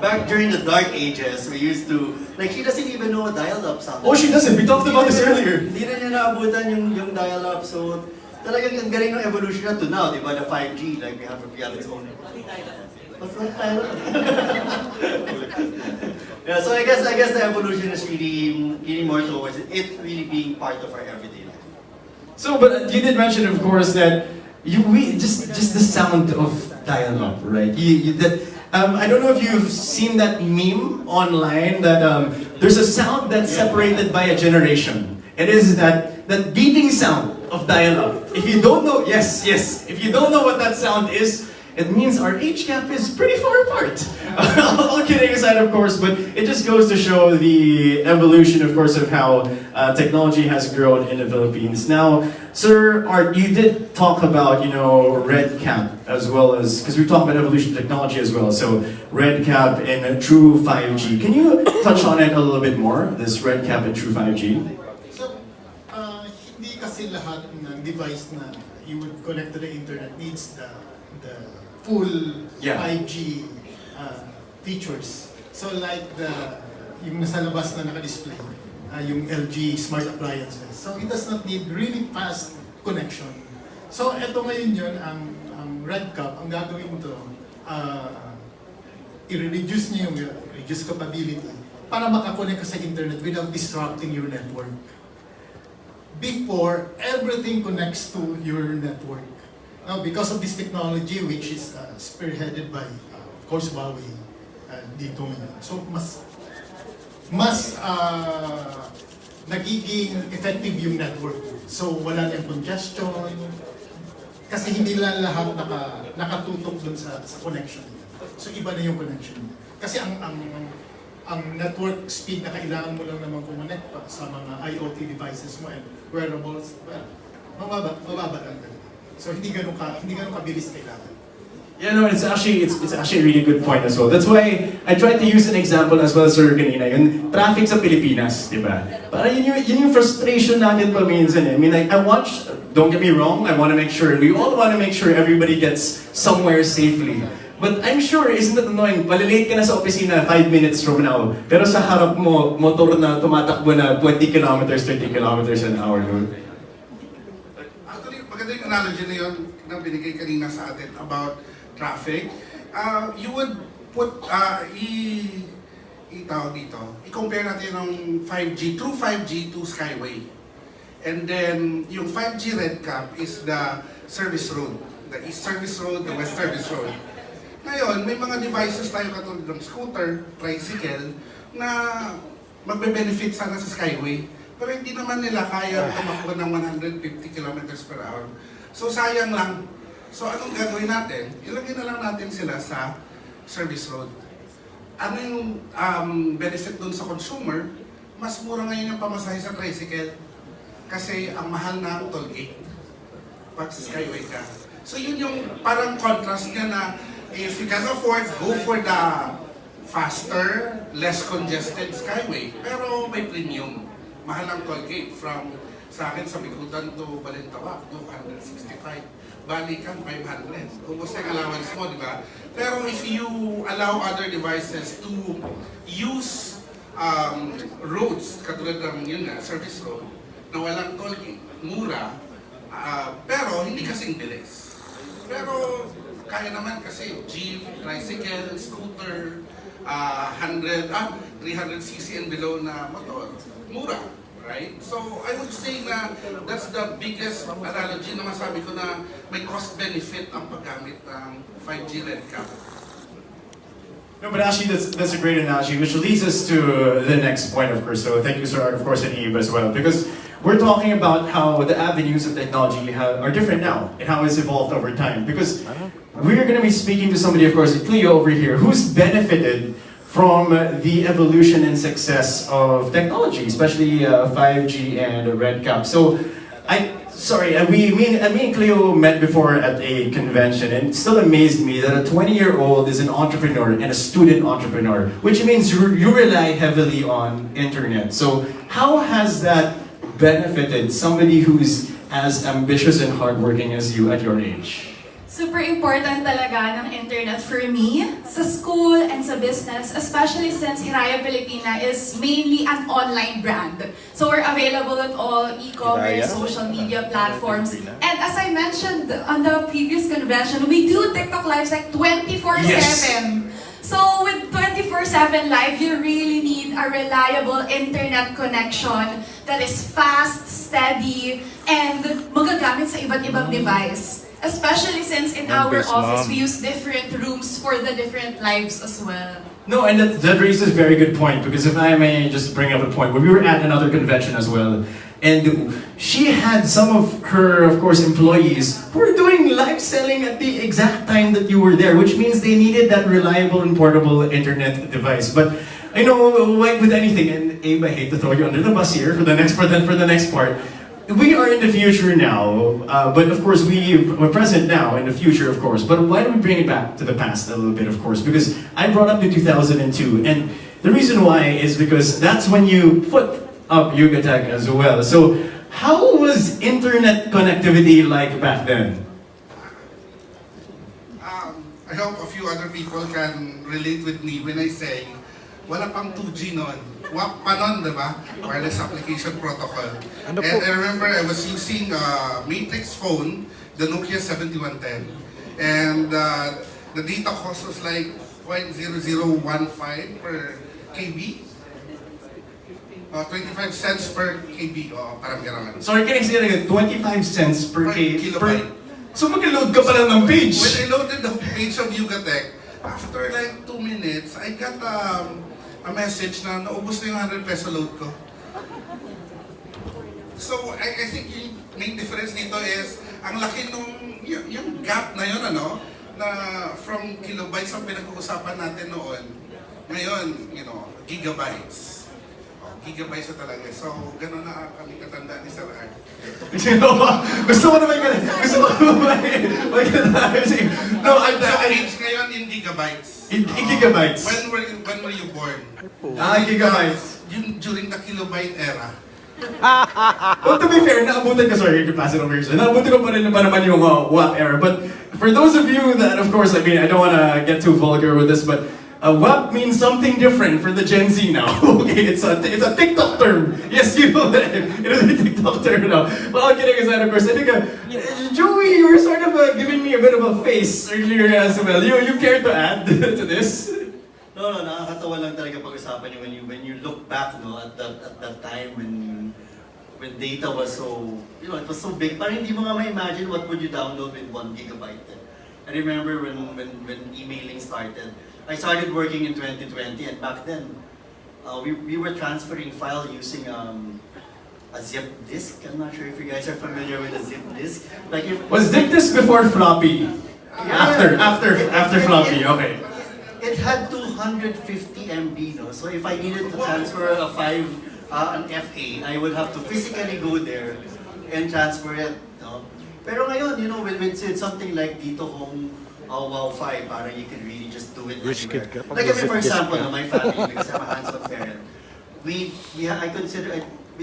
back during the dark ages, we used to, like, she doesn't even know what dial-up sound. Oh, she doesn't. We talked about this earlier. Hindi na niya naabutan yung dial-up. So, talagang ang galing ng evolution na to now, di ba? The 5G, like, we have its own. What's that dial-up? Yeah, so I guess the evolution is really more towards it really being part of our everyday life. So, but you did mention, of course, that just the sound of dial-up, right? I don't know if you've seen that meme online that there's a sound that's separated by a generation. It is that beeping sound of dial-up. If you don't know, yes, if you don't know what that sound is, it means our age gap is pretty far apart. All kidding aside, of course, but it just goes to show the evolution, of course, of how technology has grown in the Philippines. Now, Sir Art, you did talk about, Redcap as well as, because we talked about evolution of technology as well, so Redcap and true 5G. Can you touch on it a little bit more, this Redcap and true 5G? So, hindi kasi lahat ng device na you would connect to the internet needs the full 5G features. So like yung nasa labas na naka-display, yung LG smart appliances. So it does not need really fast connection. So eto ngayon yun, ang Redcap, ang gagawin to, i-reduce niya yung reduce capability para makakonect ka sa internet without disrupting your network. Before, everything connects to your network. Now, because of this technology, which is spearheaded by, of course, Wowfi, dito ngayon. So, mas nagiging effective yung network. So, wala nang congestion, kasi hindi lang lahat nakatutok dun sa connection. So, iba na yung connection. Kasi ang network speed na kailangan mo lang naman kumonect pa sa mga IoT devices mo and wearables, well, mababa lang. So hindi ganun kabilis kailangan. Yeah, no, it's actually a really good point as well. That's why I tried to use an example as well, Sir, kanina, yung traffic sa Pilipinas, di ba? Para yun yung frustration natin pa minsan eh. I mean, like, don't get me wrong, I want to make sure, we all want to make sure everybody gets somewhere safely. But I'm sure, isn't it annoying? Malilate ka na sa opisina 5 minutes from now, pero sa harap mo, motor na tumatakbo na 20 kilometers, 30 kilometers an hour. Actually, maganda yung analogy na yun na binigay kanina sa atin about traffic. You would put, itawag dito, i-compare natin ng 5G, true 5G to Skyway. And then, yung 5G Redcap is the service road. The East Service Road, the West Service Road. Ngayon, may mga devices tayo katulad ng scooter, tricycle, na magbe-benefit sana sa Skyway. Pero hindi naman nila kaya tumakbo ng 150 kilometers per hour. So sayang lang. So anong gagawin natin? Ilagay na lang natin sila sa service road. Ano yung benefit dun sa consumer? Mas mura ngayon yung pamasahe sa tricycle. Kasi ang mahal na ang toll gate pag sa Skyway ka. So yun yung parang contrast niya na if you can afford, go for the faster, less congested Skyway. Pero may premium. Mahal ang toll gate from sa akin sa Bikutan to Balintawak, 265. Balikan, 500. Ubus na yung allowance mo, di ba? Pero if you allow other devices to use roads, katulad ng yun nga, service road, na walang toll gate, mura, pero hindi kasing bilis. Pero kaya naman kasi jeep, tricycle, scooter, 300cc and below na motor, mura, right? So I would say na that's the biggest analogy na masabi ko na may cost-benefit ang paggamit ng 5G Redcap. No, but actually that's a great analogy, which leads us to the next point, of course. So thank you, sir, of course, and Eve as well, because we're talking about how the avenues of technology are different now and how it's evolved over time. Because we're going to be speaking to somebody, of course, Cleo over here, who's benefited from the evolution and success of technology, especially 5G and Redcap. So, me and Cleo met before at a convention, and it still amazed me that a 20-year-old is an entrepreneur and a student entrepreneur, which means you rely heavily on internet. So, how has that benefited somebody who's as ambitious and hardworking as you at your age? Super important talaga ng internet for me, sa school and sa business, especially since Hiraya Filipina is mainly an online brand. So we're available at all e-commerce, social media platforms. And as I mentioned on the previous convention, we do TikTok lives like 24/7. Yes. So with 24/7 live, you really need a reliable internet connection that is fast, steady, and magagamit sa iba't ibang device. Especially since in our office, we use different rooms for the different lives as well. No, and that raises a very good point, because if I may just bring up a point, when we were at another convention as well, and she had some of her, of course, employees who were doing live selling at the exact time that you were there, which means they needed that reliable and portable internet device. But I know, like with anything, and Abe, I hate to throw you under the bus here for the next part. We are in the future now, but of course we're present now in the future, of course. But why don't we bring it back to the past a little bit, of course? Because I brought up the 2002, and the reason why is because that's when you put up Yugatag as well. So how was internet connectivity like back then? I hope a few other people can relate with me when I say, wala pang 2G noon. WAP pa nun, diba? Wireless Application Protocol. And I remember I was using a Matrix phone, the Nokia 7110. And the data cost was like 0.0015 per KB. 25 cents per KB. Parang gano'n. Sorry, can I say that again? 25 cents per kilobyte. So mag-load ka pa lang ng page. When I loaded the page of Yugatech, after like 2 minutes, I got a message na naubos na yung 100 peso load ko. So, I think yung main difference nito is, ang laki nung, yung gap na yun, ano, na from kilobytes ang pinag-uusapan natin noon, ngayon, gigabytes. Gigabytes na talaga. So, gano'n na kami katanda ni Sir Art. Gusto ko naman No, age ngayon in gigabytes. In gigabytes. When were you born? Gigabytes. During the kilobyte era. Well, to be fair, naabutan ko, sorry, you can pass it over here. Naabutan ko pa rin naman yung WAP era. But for those of you that, of course, I don't want to get too vulgar with this, but WAP means something different for the Gen Z now. Okay, it's a TikTok term. Yes, you know that. It is a TikTok term now. But all kidding aside, of course, I think, Joey, you were sort of giving me a bit of a face earlier as well. You care to add to this? No, nakakatawa lang talaga pag-usapan niyo when you look back, no, at that time when data was so, it was so big. Parang hindi mo nga ma-imagine what would you download with 1 gigabyte. I remember when emailing started. I started working in 2020, and back then, we were transferring file using a zip disk. I'm not sure if you guys are familiar with a zip disk. Like was zip disk before floppy? Yeah, After floppy, okay. It had 250 MB, no? So if I needed to transfer an FA, I would have to physically go there and transfer it, no? Pero ngayon, when it's something like dito home, Wowfi, parang you can really just do it Rich kid anywhere. ka, Like pag-zip for disk example, ka. my family, because I'm a hands-on parent, we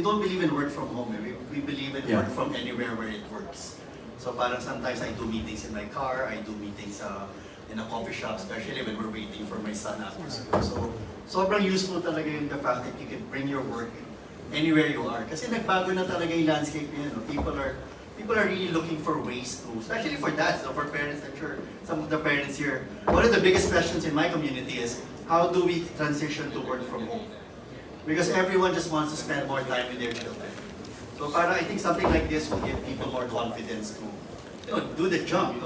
don't believe in work from home. We believe in work from anywhere where it works. So parang sometimes I do meetings in my car, I do meetings in a coffee shop, especially when we're waiting for my son after school. So sobrang useful talaga yung the fact that you can bring your work anywhere you are. Kasi nagbago na talaga yung landscape niya, no? People are really looking for ways to, especially for dads, no? For parents, I'm sure some of the parents here, one of the biggest questions in my community is, how do we transition to work from home? Because everyone just wants to spend more time with their children. So para I think something like this will give people more confidence to do the jump.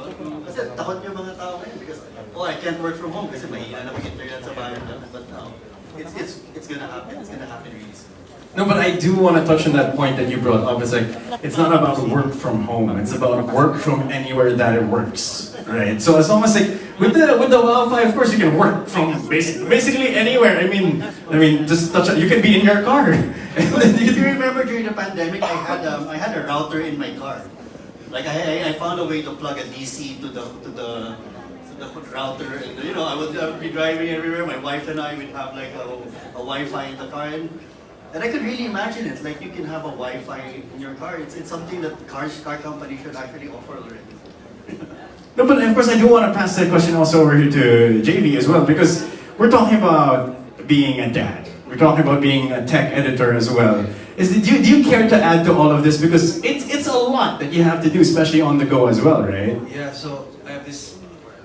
Kasi takot yung mga tao ngayon because, I can't work from home kasi mahina na mag-internet sa bahay namin. But now, it's gonna happen. It's gonna happen really soon. No, but I do want to touch on that point that you brought up. It's like, it's not about work from home. It's about work from anywhere that it works, right? So as long as like, with the Wowfi, of course you can work from basically anywhere. I mean, just touch it. You can be in your car. If you remember during the pandemic, I had a router in my car. Like I found a way to plug a DC to the router, and I would be driving everywhere. My wife and I would have like a Wi-Fi in the car, and I could really imagine it. Like you can have a Wi-Fi in your car. It's something that car companies should actually offer already. No, but of course I do want to pass that question also over here to JV as well, because we're talking about being a dad. We're talking about being a tech editor as well. Do you care to add to all of this? Because it's a lot that you have to do, especially on the go as well, right? Yeah, so I have this,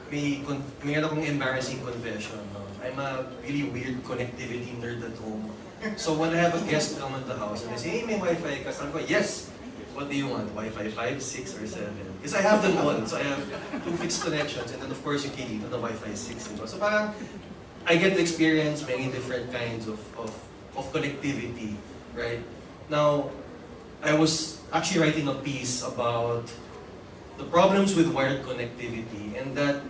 may akong embarrassing confession. No? I'm a really weird connectivity nerd at home. So when I have a guest come at the house and they say, hey, may Wi-Fi ka? So I'm going, yes. What do you want? Wi-Fi 5, 6, or 7? Because I have them all. So I have 2 fixed connections, and then of course you can eat on the Wi-Fi 6. So parang, I get to experience many different kinds of connectivity, right? Now, I was actually writing a piece about the problems with wired connectivity, and that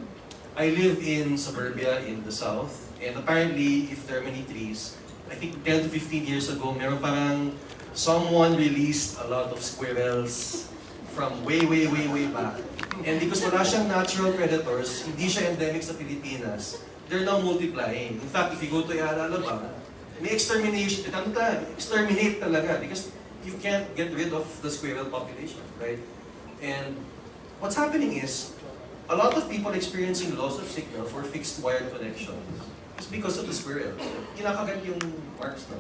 I live in suburbia in the south, and apparently, if there are many trees, I think 10 to 15 years ago, meron parang someone released a lot of squirrels from way back. And because wala siyang natural predators, hindi siya endemic sa Pilipinas, they're now multiplying. In fact, if you go to Alabang, may exterminate talaga because you can't get rid of the squirrel population, right? And what's happening is, a lot of people experiencing loss of signal for fixed wired connections is because of the squirrels. Kinakagat yung marks na.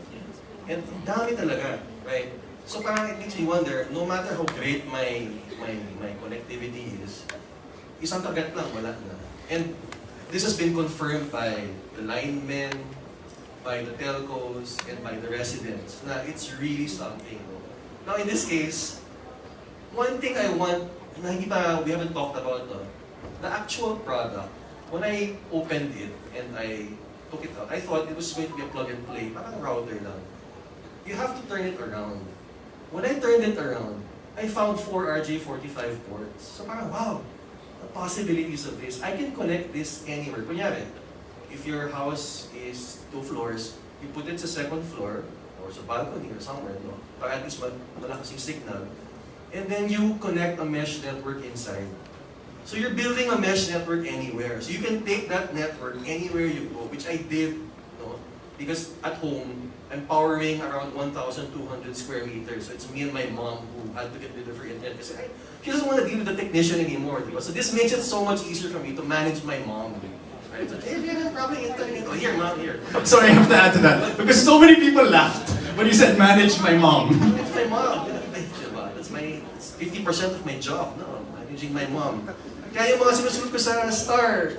And dami talaga, right? So parang it makes me wonder, no matter how great my connectivity is, isang kagat lang, wala na. And this has been confirmed by the linemen, by the telcos, and by the residents, na it's really something. Now in this case, one thing I want, na we haven't talked about, the actual product, when I opened it and I took it out, I thought it was going to be a plug and play, parang router lang. You have to turn it around. When I turned it around, I found 4 RJ45 ports. So parang, wow, the possibilities of this. I can connect this anywhere. Kunyari, if your house is 2 floors, you put it sa 2nd floor, or sa balcony or somewhere, no? Para at least malakas yung signal. And then you connect a mesh network inside. So you're building a mesh network anywhere. So you can take that network anywhere you go, which I did, no? Because at home, I'm powering around 1,200 square meters. So it's me and my mom who had to get rid of her internet kasi she doesn't want to deal with the technician anymore. Diba? So this makes it so much easier for me to manage my mom. Right? Probably internet. Oh, here, mom, here. Sorry, I have to add to that. Because so many people laughed when you said manage my mom. It's my mom. That's it's 50% of my job, no? Managing my mom. Kaya yung mga sinusunod ko sa Star,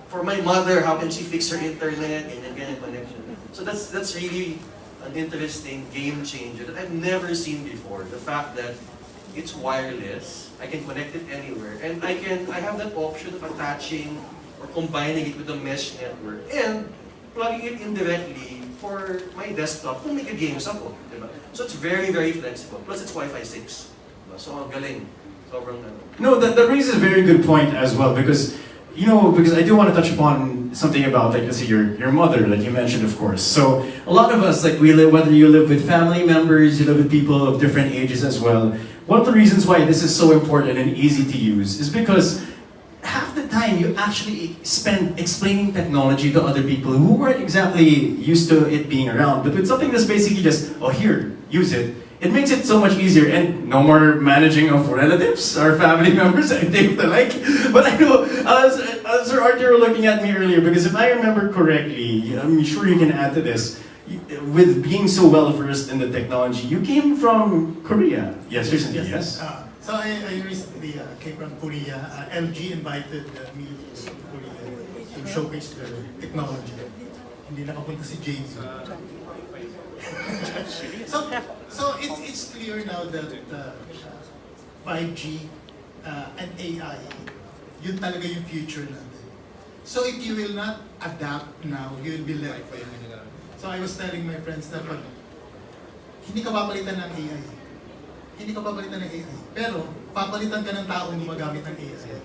for my mother, how can she fix her internet, ganyan connection. So that's really an interesting game changer that I've never seen before. The fact that it's wireless, I can connect it anywhere, and I have that option of attaching or combining it with a mesh network and plugging it in directly for my desktop kung may games ako, diba? So it's very, very flexible. Plus it's Wi-Fi 6. Diba? So ang galing. Sobrang No, that raises a very good point as well, because because I do want to touch upon something about, like, let's say your mother that you mentioned, of course. So a lot of us, like, we live, whether you live with family members, you live with people of different ages as well. One of the reasons why this is so important and easy to use is because half the time you actually spend explaining technology to other people who weren't exactly used to it being around. But with something that's basically just, oh, here, use it. It makes it so much easier, and no more managing of relatives or family members, I think, the like. But I know, Sir Art, you were looking at me earlier, because if I remember correctly, I'm sure you can add to this, with being so well versed in the technology, you came from Korea. Yes, recently, yes? So I recently came from Korea. LG invited me to Korea to showcase their technology. Hindi nakapunta si James. So it's clear now that 5G and AI, yun talaga yung future natin. So if you will not adapt now, you will be left behind. So I was telling my friends na pag hindi ka papalitan ng AI, hindi ka papalitan ng AI, pero papalitan ka ng taong gumagamit ng AI.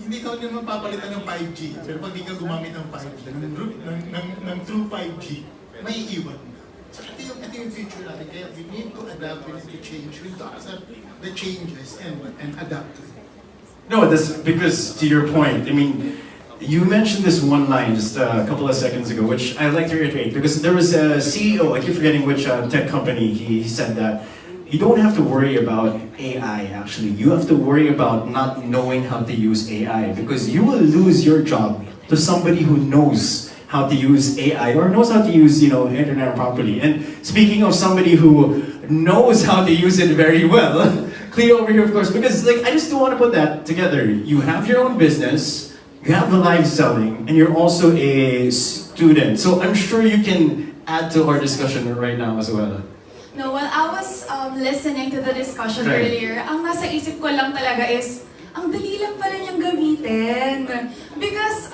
Hindi ka naman papalitan ng 5G, pero pag hindi ka gumamit ng 5G, ng true 5G, may iwan na. So ito yung future natin. Kaya we need to adapt, we need to change, we need to accept the changes and adapt to it. No, that's because, to your point, I mean, you mentioned this one line just a couple of seconds ago, which I'd like to reiterate, because there was a CEO, I keep forgetting which tech company, he said that you don't have to worry about AI, actually. You have to worry about not knowing how to use AI, because you will lose your job to somebody who knows how to use AI or knows how to use, internet properly. And speaking of somebody who knows how to use it very well, Cleo over here, of course, because, like, I just do want to put that together. You have your own business, you have the live selling, and you're also a student. So I'm sure you can add to our discussion right now as well. No, while I was listening to the discussion earlier, ang nasa isip ko lang talaga is, ang dali lang pala niyang gamitin. Because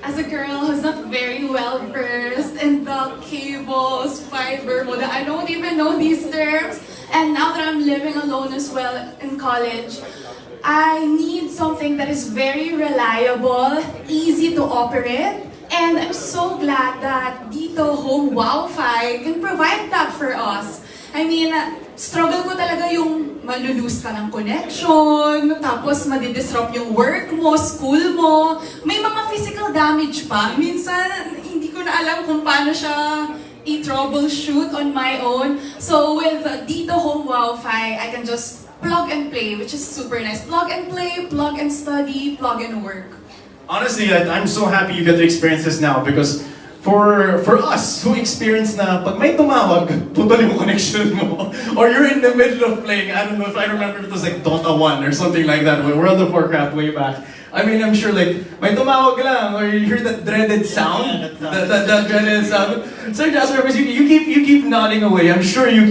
as a girl who's not very well versed in the cables, fiber, modem, I don't even know these terms. And now that I'm living alone as well in college, I need something that is very reliable, easy to operate, and I'm so glad that Dito Home Wowfi can provide that for us. I mean, struggle ko talaga yung malulose ka ng connection, tapos madidisrupt yung work mo, school mo. May mga physical damage pa. Minsan, hindi ko na alam kung paano siya i-troubleshoot on my own. So with Dito Home Wowfi, I can just plug and play, which is super nice. Plug and play, plug and study, plug and work. Honestly, I'm so happy you get to experience this now, because for us who experience na pag may tumawag, putol yung connection mo, or you're in the middle of playing, I don't know if I remember it was like Dota 1 or something like that, World of Warcraft way back. I mean, I'm sure, like, may tumawag lang, or you hear that dreaded sound, that dreaded sound. Sir Jasper, you keep nodding away. I'm sure you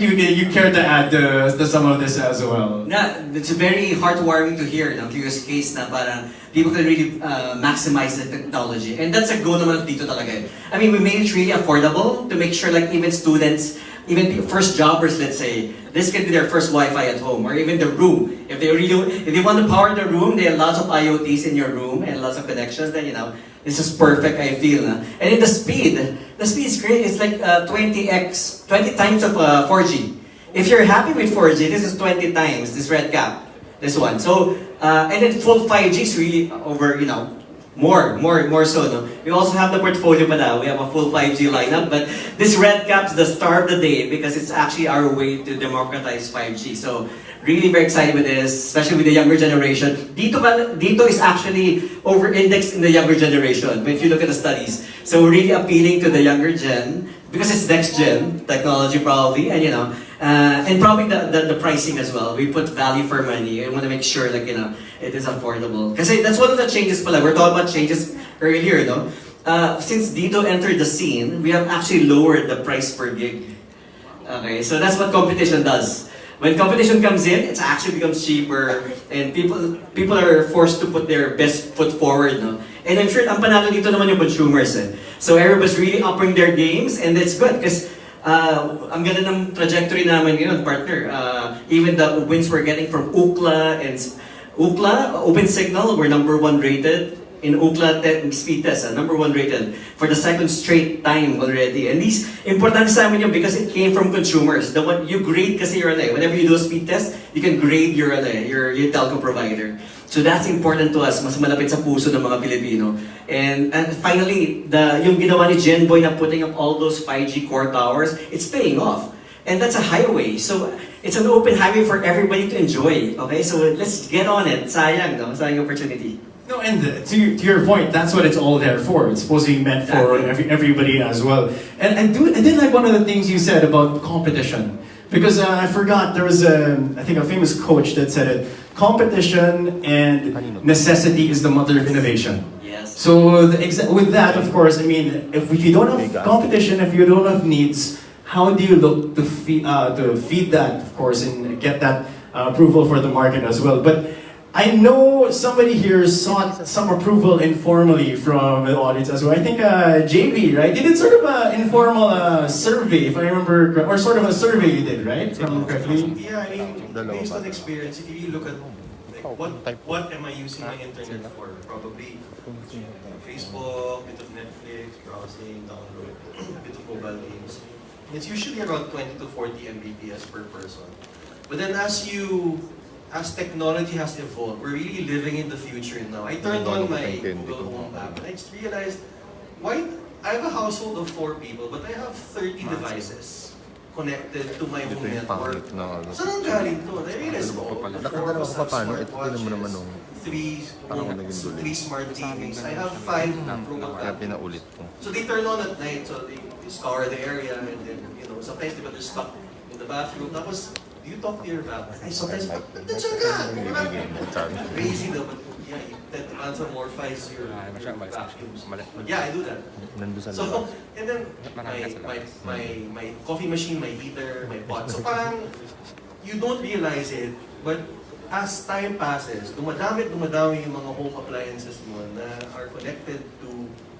care to add to some of this as well. Yeah, it's very heartwarming to hear ng curious case na parang people can really maximize the technology. And that's a goal naman dito talaga. I mean, we made it really affordable to make sure, like, even students, even first jobbers, let's say, this can be their first Wi-Fi at home, or even the room. If they want to power the room, they have lots of IoTs in your room and lots of connections, then, this is perfect, I feel. And in the speed is great. It's like 20 times of 4G. If you're happy with 4G, this is 20 times, this Redcap, this one. So, and then full 5G is really over, more so, no? We also have the portfolio pa na. We have a full 5G lineup, but this Redcap's the star of the day because it's actually our way to democratize 5G. So really very excited with this, especially with the younger generation. Dito is actually over-indexed in the younger generation, if you look at the studies. So we're really appealing to the younger gen, because it's next gen technology probably, and and probably the pricing as well. We put value for money. I want to make sure like, it is affordable. Kasi that's one of the changes pala. We're talking about changes earlier, no? Since Dito entered the scene, we have actually lowered the price per gig. Okay, so that's what competition does. When competition comes in, it actually becomes cheaper, and people are forced to put their best foot forward, no? And I'm sure ang panalo dito naman yung consumers, eh. So everybody's really upping their games, and that's good because ang ganda ng trajectory namin ngayon, partner. Even the wins we're getting from Ookla and Open Signal, we're #1 rated. In Ookla speed test, #1 rated for the second straight time already. And these important sa amin yun because it came from consumers. The one you grade kasi your whenever you do a speed test, you can grade your telco provider. So that's important to us, mas malapit sa puso ng mga Pilipino. And finally, yung ginawa ni Genboy na putting up all those 5G core towers, it's paying off. And that's a highway. So it's an open highway for everybody to enjoy. Okay, so let's get on it. Sayang, no? Sayang opportunity. No, and to your point, that's what it's all there for. It's supposed to be meant for everybody as well. And I did like one of the things you said about competition. Because I forgot, there was I think a famous coach that said it, competition and necessity is the mother of innovation. Yes. So with that, of course, I mean, if you don't have competition, if you don't have needs, how do you look to feed that, of course, and get that approval for the market as well? But I know somebody here sought some approval informally from the audience as well. I think JV, right? You did sort of an informal survey, if I remember, or sort of a survey you did, right? Correctly? Yeah, I mean, based on experience, if you look at like, what am I using my internet for? Probably Facebook, a bit of Netflix, browsing, download, a bit of mobile games. It's usually around 20 to 40 Mbps per person. But then as technology has evolved, we're really living in the future now. I turned on my Google Home app and I just realized, why? I have a household of 4 people, but I have 30 devices connected to my home network. Saan ang galing to? I realized, 4 of us have smartwatches, 3 smart TVs. I have 5 robot. So they turn on at night, so they scour the area, and then, sometimes they're stuck in the bathroom. Tapos, do you talk to your vacuum? I sometimes nandiyan ka! Crazy though, but yeah, you tend to anthropomorphize your vacuums. Yeah, I do that. So, and then my coffee machine, my heater, my pot. So parang, you don't realize it, but as time passes, dumadami yung mga home appliances mo na are connected to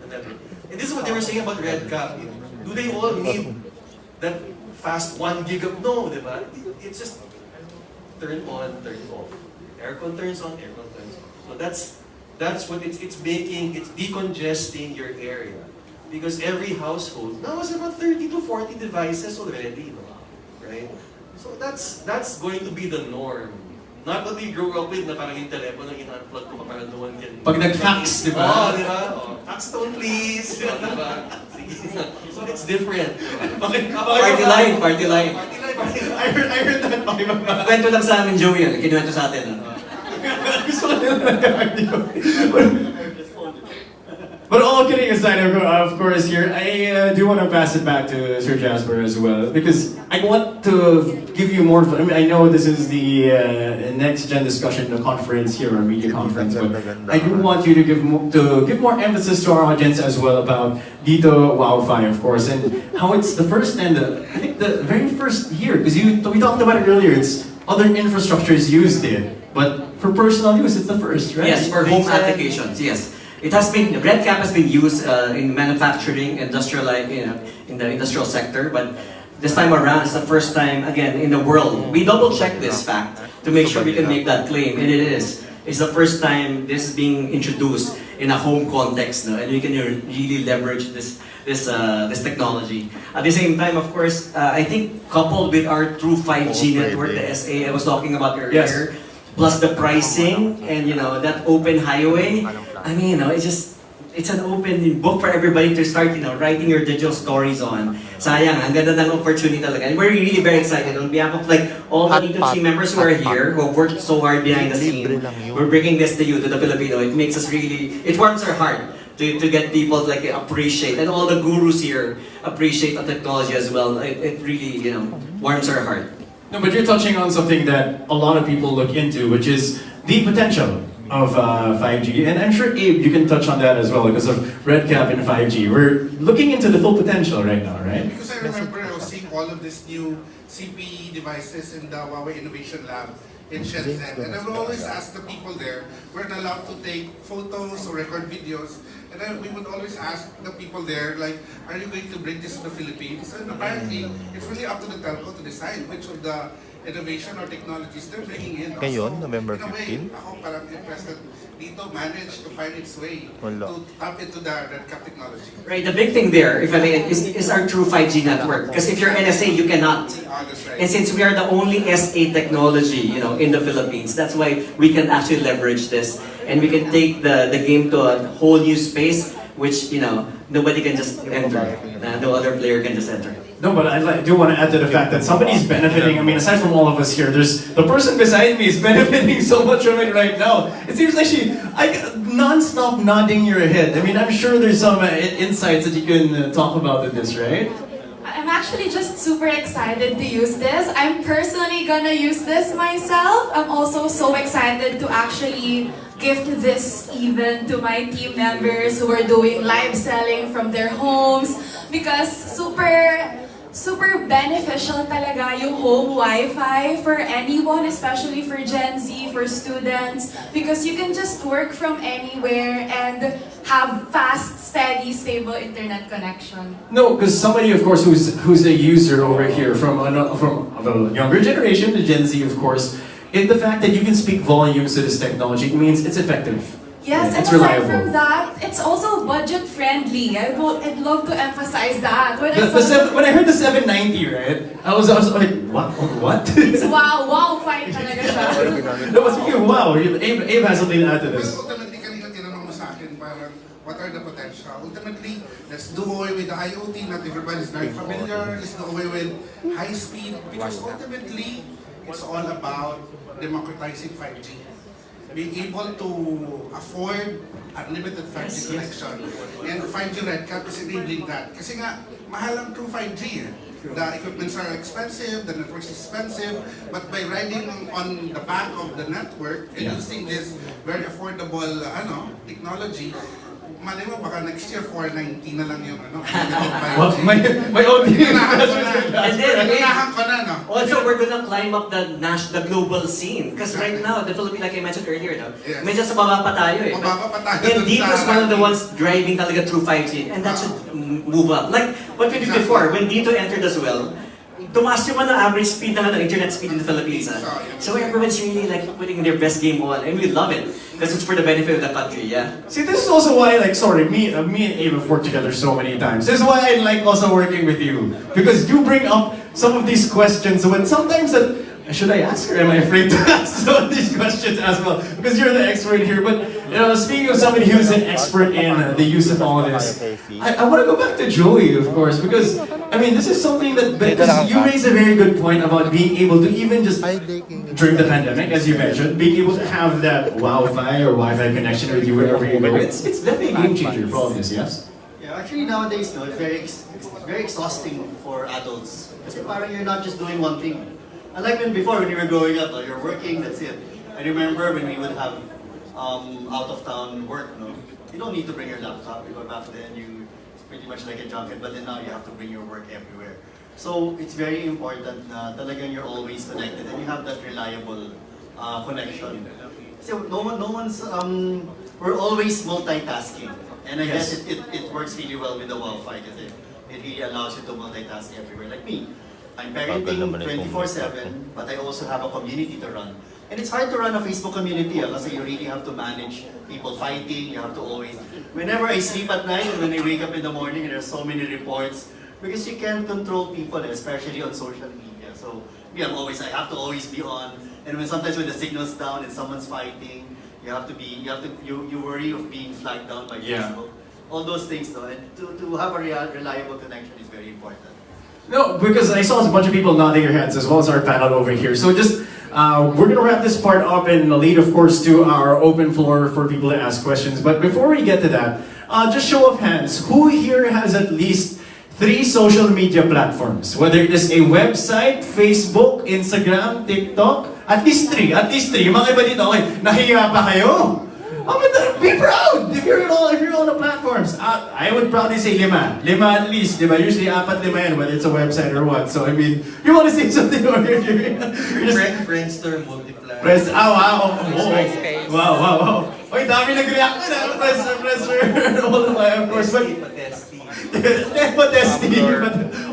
the network. And this is what they were saying about Redcap. Do they all need that fast 1 gig of diba? It's just turn on, turn off. Aircon turns on, aircon turns off. So that's what it's making, it's decongesting your area. Because every household now has about 30 to 40 devices already, right? So that's going to be the norm. Not what we grew up with na parang yung telepono in-unplug ko para no one can... Pag nag-fax, di ba? Oo, di ba? Fax tone please. Diba? So it's different. Party line. I heard that. Kwento lang sa amin, Joey, yan. Kinuwento sa atin. Gusto ko nila But all kidding aside, of course, here, I do want to pass it back to Sir Jasper as well, because I want to give you more, I mean, I know this is the next-gen discussion, the conference here, or media conference, but I do want you to give more emphasis to our audience as well about Dito Wowfi, of course, and how it's the first and I think the very first year, because we talked about it earlier, it's other infrastructures used it, but for personal use, it's the first, right? Yes, for home applications, yes. It has been, Redcap has been used in manufacturing, in the industrial sector, but this time around, it's the first time, again, in the world. We double-checked this fact to make sure we can make that claim, and it is. It's the first time this is being introduced in a home context, no? And we can really leverage this technology. At the same time, of course, I think coupled with our true 5G network, the SA I was talking about earlier, plus the pricing and that open highway, I mean, it's just it's an open book for everybody to start, writing your digital stories on. Sayang, ang ganda ng opportunity talaga. And we're really very excited on behalf of like all the team members who are here, who have worked so hard behind the scene. We're bringing this to you, to the Filipino. It makes us really, it warms our heart to get people like appreciate, and all the gurus here appreciate the technology as well. It really, warms our heart. No, but you're touching on something that a lot of people look into, which is the potential of 5G. And I'm sure, Abe, you can touch on that as well because of Redcap and 5G. We're looking into the full potential right now, right? Because I remember I was seeing all of these new CPE devices in the Huawei Innovation Lab in Shenzhen. And I would always ask the people there, we're not allowed to take photos or record videos. And then we would always ask the people there, like, are you going to bring this to the Philippines? And apparently, it's really up to the telco to decide which of the innovation or technologies they're bringing in. Ngayon, November in a way, 15? ako parang impressed that dito managed to find its way Wala. to tap into the Redcap technology. Right, the big thing there, if I may, is our true 5G network. Because if you're NSA, you cannot. That's right. And since we are the only SA technology, in the Philippines, that's why we can actually leverage this, and we can take the game to a whole new space, which nobody can just enter. No other player can just enter. No, but I do want to add to the fact that somebody's benefiting. I mean, aside from all of us here, there's the person beside me is benefiting so much from it right now. It seems like non-stop nodding your head. I mean, I'm sure there's some insights that you can talk about in this, right? I'm actually just super excited to use this. I'm personally gonna use this myself. I'm also so excited to actually gift this even to my team members who are doing live selling from their homes, because super beneficial talaga yung home Wi-Fi for anyone, especially for Gen Z, for students, because you can just work from anywhere and have fast, steady, stable internet connection. No, because somebody, of course, who's a user over here from the younger generation, the Gen Z, of course, the fact that you can speak volumes to this technology, it means it's effective. Yes, and it's aside reliable. from that, it's also budget friendly. I'd love to emphasize that. When When I heard the 790, right, I was like, what? it's Wowfi talaga siya. No, but speaking of wow, Abe has something to add to this. Well, ultimately, kanina tinanong mo sa akin, parang, what are the potential? Ultimately, let's do away with the IoT. Not everybody's very familiar. Let's do away with high speed. Because ultimately, it's all about democratizing 5G. Being able to afford unlimited 5G connection. And 5G Redcap is enabling that. Kasi nga, mahal ang true 5G. The equipments are expensive, the network is expensive, but by riding on the back of the network and using this very affordable technology, malay mo, baka next year 490 na lang yung Well, my own And then, Nagunahan ko na, no? also, we're gonna climb up the global scene. Because right now, the Philippines, like I mentioned earlier, Yes. medyo sa baba pa tayo eh. Mababa pa tayo And dun dito sa is one of the ones driving talaga through 5G. And that should move up. Like what we did before, when Dito entered as well, tumaas yung average speed ng internet speed in the Philippines. So everyone's really like putting their best game on, and we love it. Because it's for the benefit of the country, yeah? See, this is also why, me and Abe have worked together so many times. This is why I like also working with you. Because you bring up some of these questions when sometimes should I ask or am I afraid to ask some of these questions as well? Because you're the expert here. But speaking of somebody who's an expert in the use of all of this, I want to go back to Joey, of course, because this is something that because you raise a very good point about being able to even just during the pandemic, as you mentioned, being able to have that Wowfi or Wi-Fi connection with you wherever you go. It's definitely a game changer for all of this, yes? Yeah, actually nowadays, it's very exhausting for adults. Kasi parang you're not just doing one thing. Unlike before, when you were growing up, you're working, that's it. I remember when we would have out-of-town work, you don't need to bring your laptop. Back then, it's pretty much like a junket, but then now you have to bring your work everywhere. So it's very important na talagang you're always connected and you have that reliable connection. So we're always multitasking. And I guess it works really well with the Wi-Fi kasi it really allows you to multitask everywhere. Like me, I'm parenting 24/7, but I also have a community to run. And it's hard to run a Facebook community kasi you really have to manage people fighting, you have to always... Whenever I sleep at night and when I wake up in the morning, there's so many reports because you can't control people, especially on social media. So I have to always be on. And sometimes when the signal's down and someone's fighting, you worry of being flagged down by Facebook. all those things though, and to have a reliable connection is very important. No, because I saw a bunch of people nodding their heads as well as our panel over here. So just, we're gonna wrap this part up and lead, of course, to our open floor for people to ask questions. But before we get to that, just show of hands, who here has at least 3 social media platforms? Whether it is a website, Facebook, Instagram, TikTok, at least 3. Yung mga iba dito, okay, nahiya pa kayo? Oh, but be proud if you're on the platforms. I would proudly say 5 at least, diba? Usually 4-5 yan, whether it's a website or what. So I mean, you want to say something or you're Friendster, Multiply. Wow. Wow. Oy, dami nag-react na. Friendster, Multiply, of course. But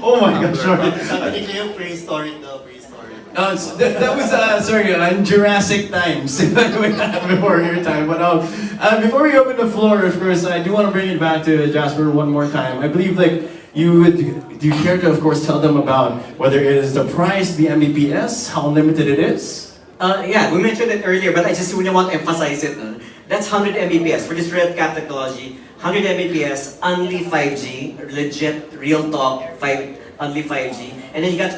oh my gosh, sorry. Sabi ni Cleo, prehistoric daw, prehistoric. That was Jurassic times before your time. But before we open the floor, of course, I do want to bring it back to Jasper one more time. I believe do you care to, of course, tell them about whether it is the price, the Mbps, how limited it is? Yeah, we mentioned it earlier, but I just really want to emphasize it. That's 100 Mbps for this Redcap technology. 100 Mbps, only 5G, legit, real talk, only 5G. And then you got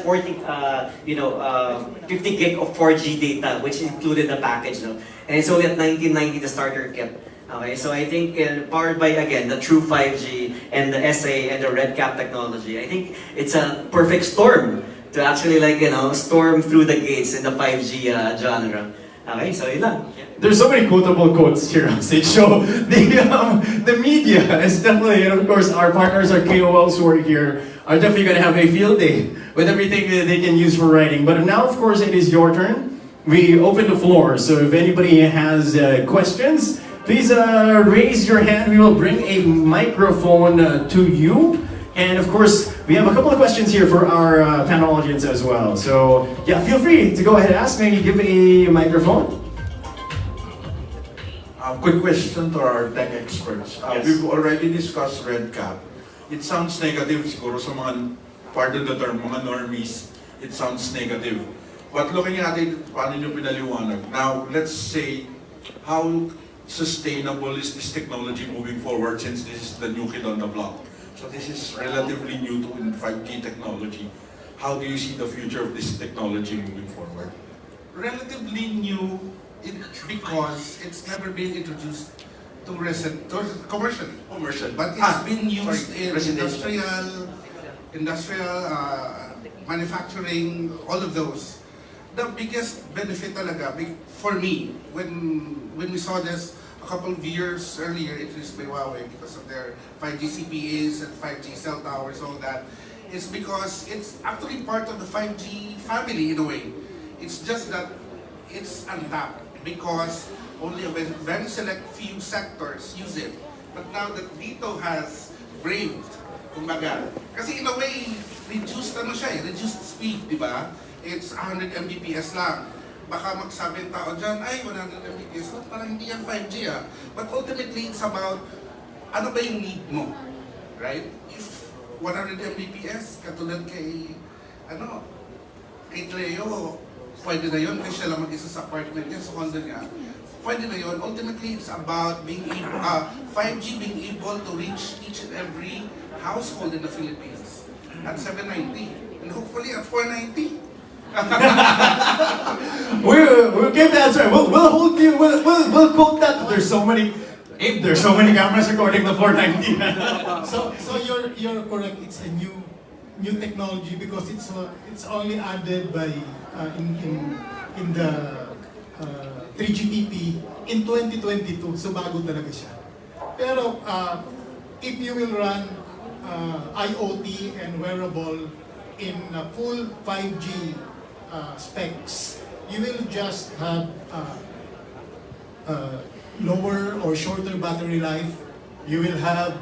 50 gig of 4G data, which included the package. No? And it's only at $19.90 the starter kit. Okay, so I think powered by, again, the true 5G and the SA and the Redcap technology, I think it's a perfect storm to actually storm through the gates in the 5G genre. Okay, so yun lang. There's so many quotable quotes here on stage show. The media is definitely, and of course our partners, our KOLs who are here, are definitely going to have a field day with everything that they can use for writing. But now, of course, it is your turn. We open the floor, so if anybody has questions, please raise your hand. We will bring a microphone to you. And of course, we have a couple of questions here for our panel audience as well. So yeah, feel free to go ahead and ask. Maybe give a microphone. Quick question to our tech experts. Yes. We've already discussed Redcap. It sounds negative siguro sa mga, pardon the term, mga normies. It sounds negative. But looking at it, paano nyo pinaliwanag? Now, let's say, how sustainable is this technology moving forward since this is the new kid on the block? So this is relatively new to 5G technology. How do you see the future of this technology moving forward? Relatively new because it's never been introduced to commercial. But it's been used in industrial, manufacturing, all of those. The biggest benefit talaga for me when we saw this a couple of years earlier introduced by Wowfi because of their 5G CPAs and 5G cell towers, all that, is because it's actually part of the 5G family in a way. It's just that it's untapped because only a very select few sectors use it. But now that Dito has braved, kumbaga, kasi in a way, reduced speed, di ba? It's 100 Mbps lang. Baka magsabi ang tao dyan, ay 100 Mbps lang, parang hindi yan 5G ah. But ultimately, it's about, ano ba yung need mo? Right? If 100 Mbps, katulad kay Cleo, pwede na yun, kasi siya lang mag-isa sa apartment niya, sa condo niya. Pwede na yun. Ultimately, it's about being 5G being able to reach each and every household in the Philippines at 790 and hopefully at 490. We'll get that, sorry. We'll hold you. We'll quote that. There's so many cameras recording the 490. So you're correct. It's a new technology because it's only added by in the 3GPP in 2022. So bago talaga siya. Pero if you will run IoT and wearable in full 5G specs, you will just have lower or shorter battery life. You will have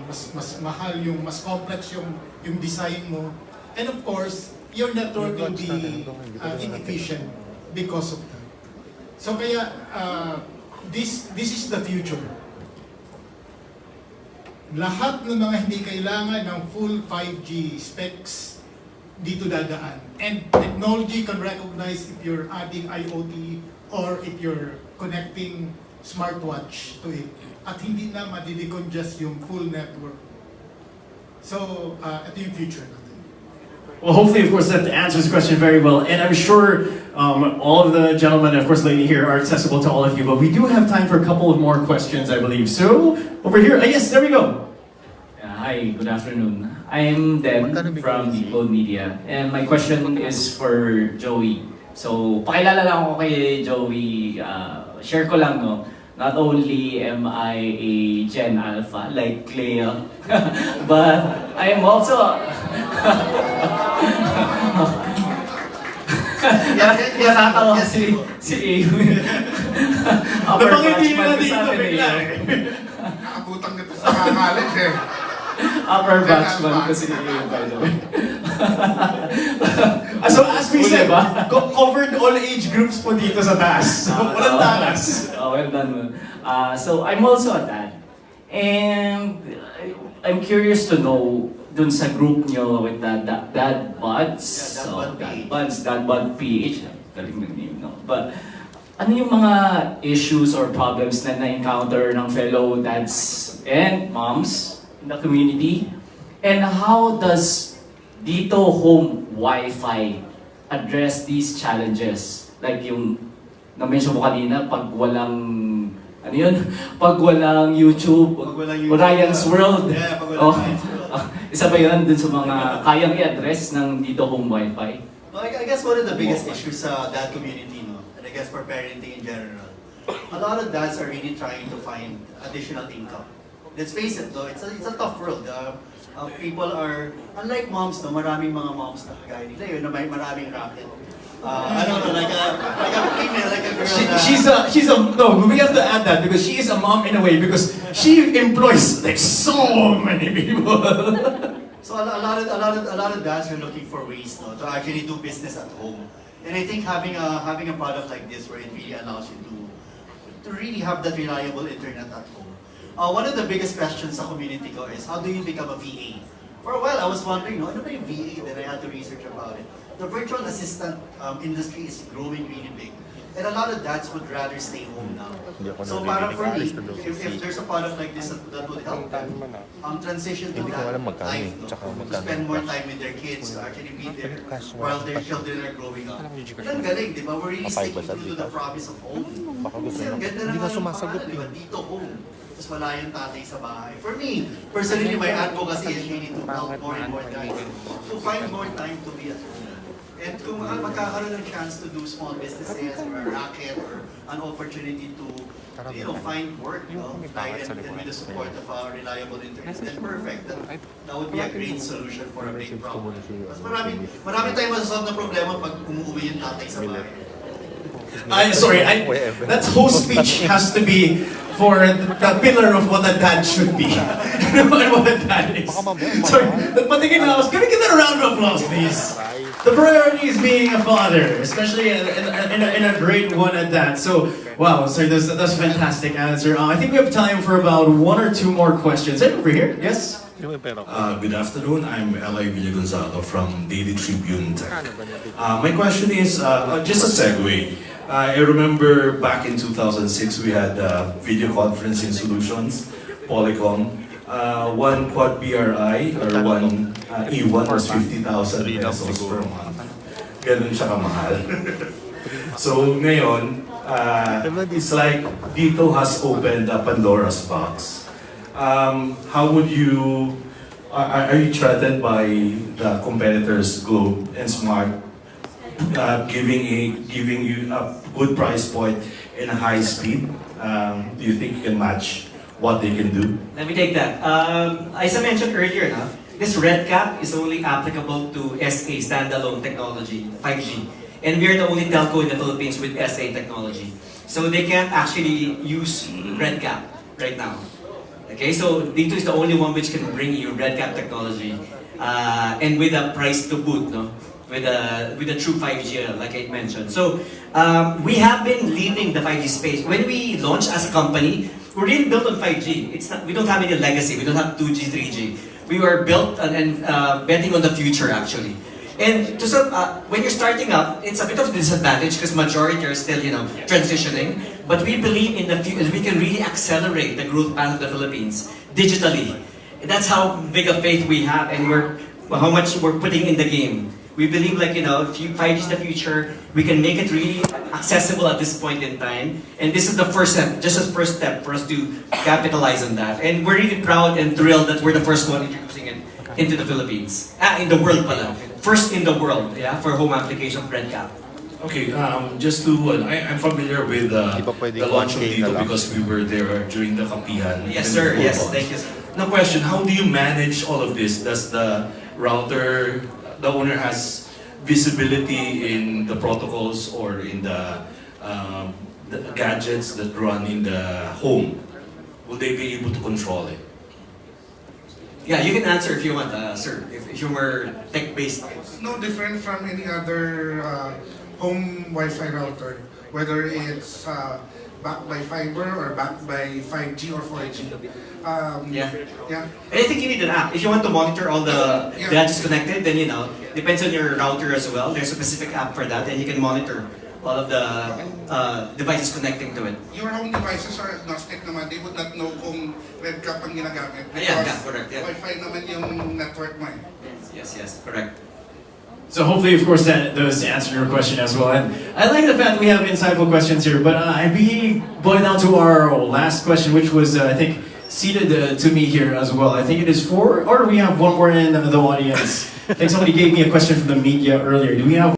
mas mahal mas complex yung design mo. And of course, your network will be inefficient because of that. So kaya this is the future. Lahat ng mga hindi kailangan ng full 5G specs dito dadaan. And technology can recognize if you're adding IoT or if you're connecting smartwatch to it. at hindi na madidecongest yung full network. So, ito yung future natin. Well, hopefully, of course, that answers the question very well. And I'm sure all of the gentlemen, and of course, lady here, are accessible to all of you. But we do have time for a couple of more questions, I believe. So, over here, yes, there we go. Hi, good afternoon. I'm Den from People Media. And my question is for Joey. So, pakilala lang ako kay Joey. Share ko lang, no? Not only am I a Gen Alpha like Clea, but I am also... Nakatawa si Amy. Upper batchman ko sa atin Nakabutang nito sa college eh. Upper batchman ko si Amy, by the way. So as we said, covered all age groups po dito sa taas. So, walang takas. Well done, man. So I'm also a dad. And I'm curious to know dun sa group nyo with Dad Buds. Dad Bud PH. Galing ng name, no? But ano yung mga issues or problems na na-encounter ng fellow dads and moms in the community? And how does Dito Home Wi-Fi address these challenges? Like yung na-mention mo kanina, pag walang ano yun? Pag walang YouTube, Ryan's World. Yeah, pag walang Ryan's World. Isa ba yun dun sa mga kayang i-address ng Dito Home Wi-Fi? No, I guess one of the biggest issues sa that community, no, and I guess for parenting in general, a lot of dads are really trying to find additional income. Let's face it, though, it's a tough world. People are, unlike moms, no, maraming mga moms na kagaya nila, yun na may maraming racket. I don't know, like a female, like a girl. She's a no. We have to add that because she is a mom in a way because she employs like so many people. So a lot of dads are looking for ways, no, to actually do business at home. And I think having a product like this where it really allows you to really have that reliable internet at home. One of the biggest questions sa community ko is how do you become a VA? For a while I was wondering, no, ano ba yung VA? Then I had to research about it. The virtual assistant industry is growing really big. And a lot of dads would rather stay home now. So para for me, if there's a product like this that would help them transition to that life, to spend more time with their kids, to actually be there while their children are growing up. Ang galing, di ba? We're really sticking true to the promise of home. Kasi ang ganda na nga yung pangalan, di ba? Dito home. Tapos wala yung tatay sa bahay. For me, personally, my advocacy is really to help more and more guys to find more time to be at home. And kung magkakaroon ng chance to do small businesses or a racket or an opportunity to find work, and with the support of our reliable internet, then perfect. That would be a great solution for a big problem. Mas marami tayong masasolve na problema pag umuwi yung tatay sa bahay. That whole speech has to be for the pillar of what a dad should be. What a dad is. Sorry, patingin na ako. Can we get a round of applause, please? The priority is being a father, especially in a great one at that. So, wow, sorry, that's a fantastic answer. I think we have time for about one or two more questions. Hey, over here, yes? Good afternoon, I'm Eli Villagonzalo from Daily Tribune Tech. My question is just a segue. I remember back in 2006 we had video conferencing solutions, Polycom. One quad BRI or one E1 was 50,000 pesos per month. Ganun siya kamahal. So ngayon, it's like Dito has opened a Pandora's box. How would you, are you threatened by the competitors Globe and Smart giving you a good price point and a high speed? Do you think you can match what they can do? Let me take that. As I mentioned earlier, this Redcap is only applicable to SA standalone technology, 5G. And we are the only telco in the Philippines with SA technology. So they can't actually use Redcap right now. Okay, so Dito is the only one which can bring you Redcap technology and with a price to boot, no? With a true 5G, like I mentioned. So we have been leading the 5G space. When we launched as a company, we're really built on 5G. We don't have any legacy. We don't have 2G, 3G. We were built and betting on the future actually. And when you're starting up, it's a bit of a disadvantage because majority are still, transitioning. But we believe in the future, we can really accelerate the growth path of the Philippines digitally. That's how big a faith we have, and how much we're putting in the game. We believe, like, 5G is the future. We can make it really accessible at this point in time. And this is the first step, just a first step for us to capitalize on that. And we're really proud and thrilled that we're the first one introducing it into the Philippines. In the world pala. First in the world, yeah, for home application of Redcap. Okay, just to, I'm familiar with the launch of Dito because we were there during the Kapihan. Yes, sir. Yes, thank you. Now, question: how do you manage all of this? Does the router, the owner has visibility in the protocols or in the gadgets that run in the home? Will they be able to control it? Yeah, you can answer if you want, sir. If you were tech-based. No different from any other home Wi-Fi router, whether it's backed by fiber or backed by 5G or 4G. Yeah. Yeah. And I think you need an app. If you want to monitor all the gadgets connected, then depends on your router as well. There's a specific app for that, and you can monitor all of the devices connecting to it. Your home devices are agnostic naman. They would not know kung Redcap ang ginagamit. Yeah, correct. Yeah. Wi-Fi naman yung network mo eh. Yes, correct. So hopefully, of course, that does answer your question as well. And I like the fact we have insightful questions here, but I'd be going down to our last question, which was, I think, seated to me here as well. I think it is 4, or we have one more in the audience. I think somebody gave me a question from the media earlier. Do we have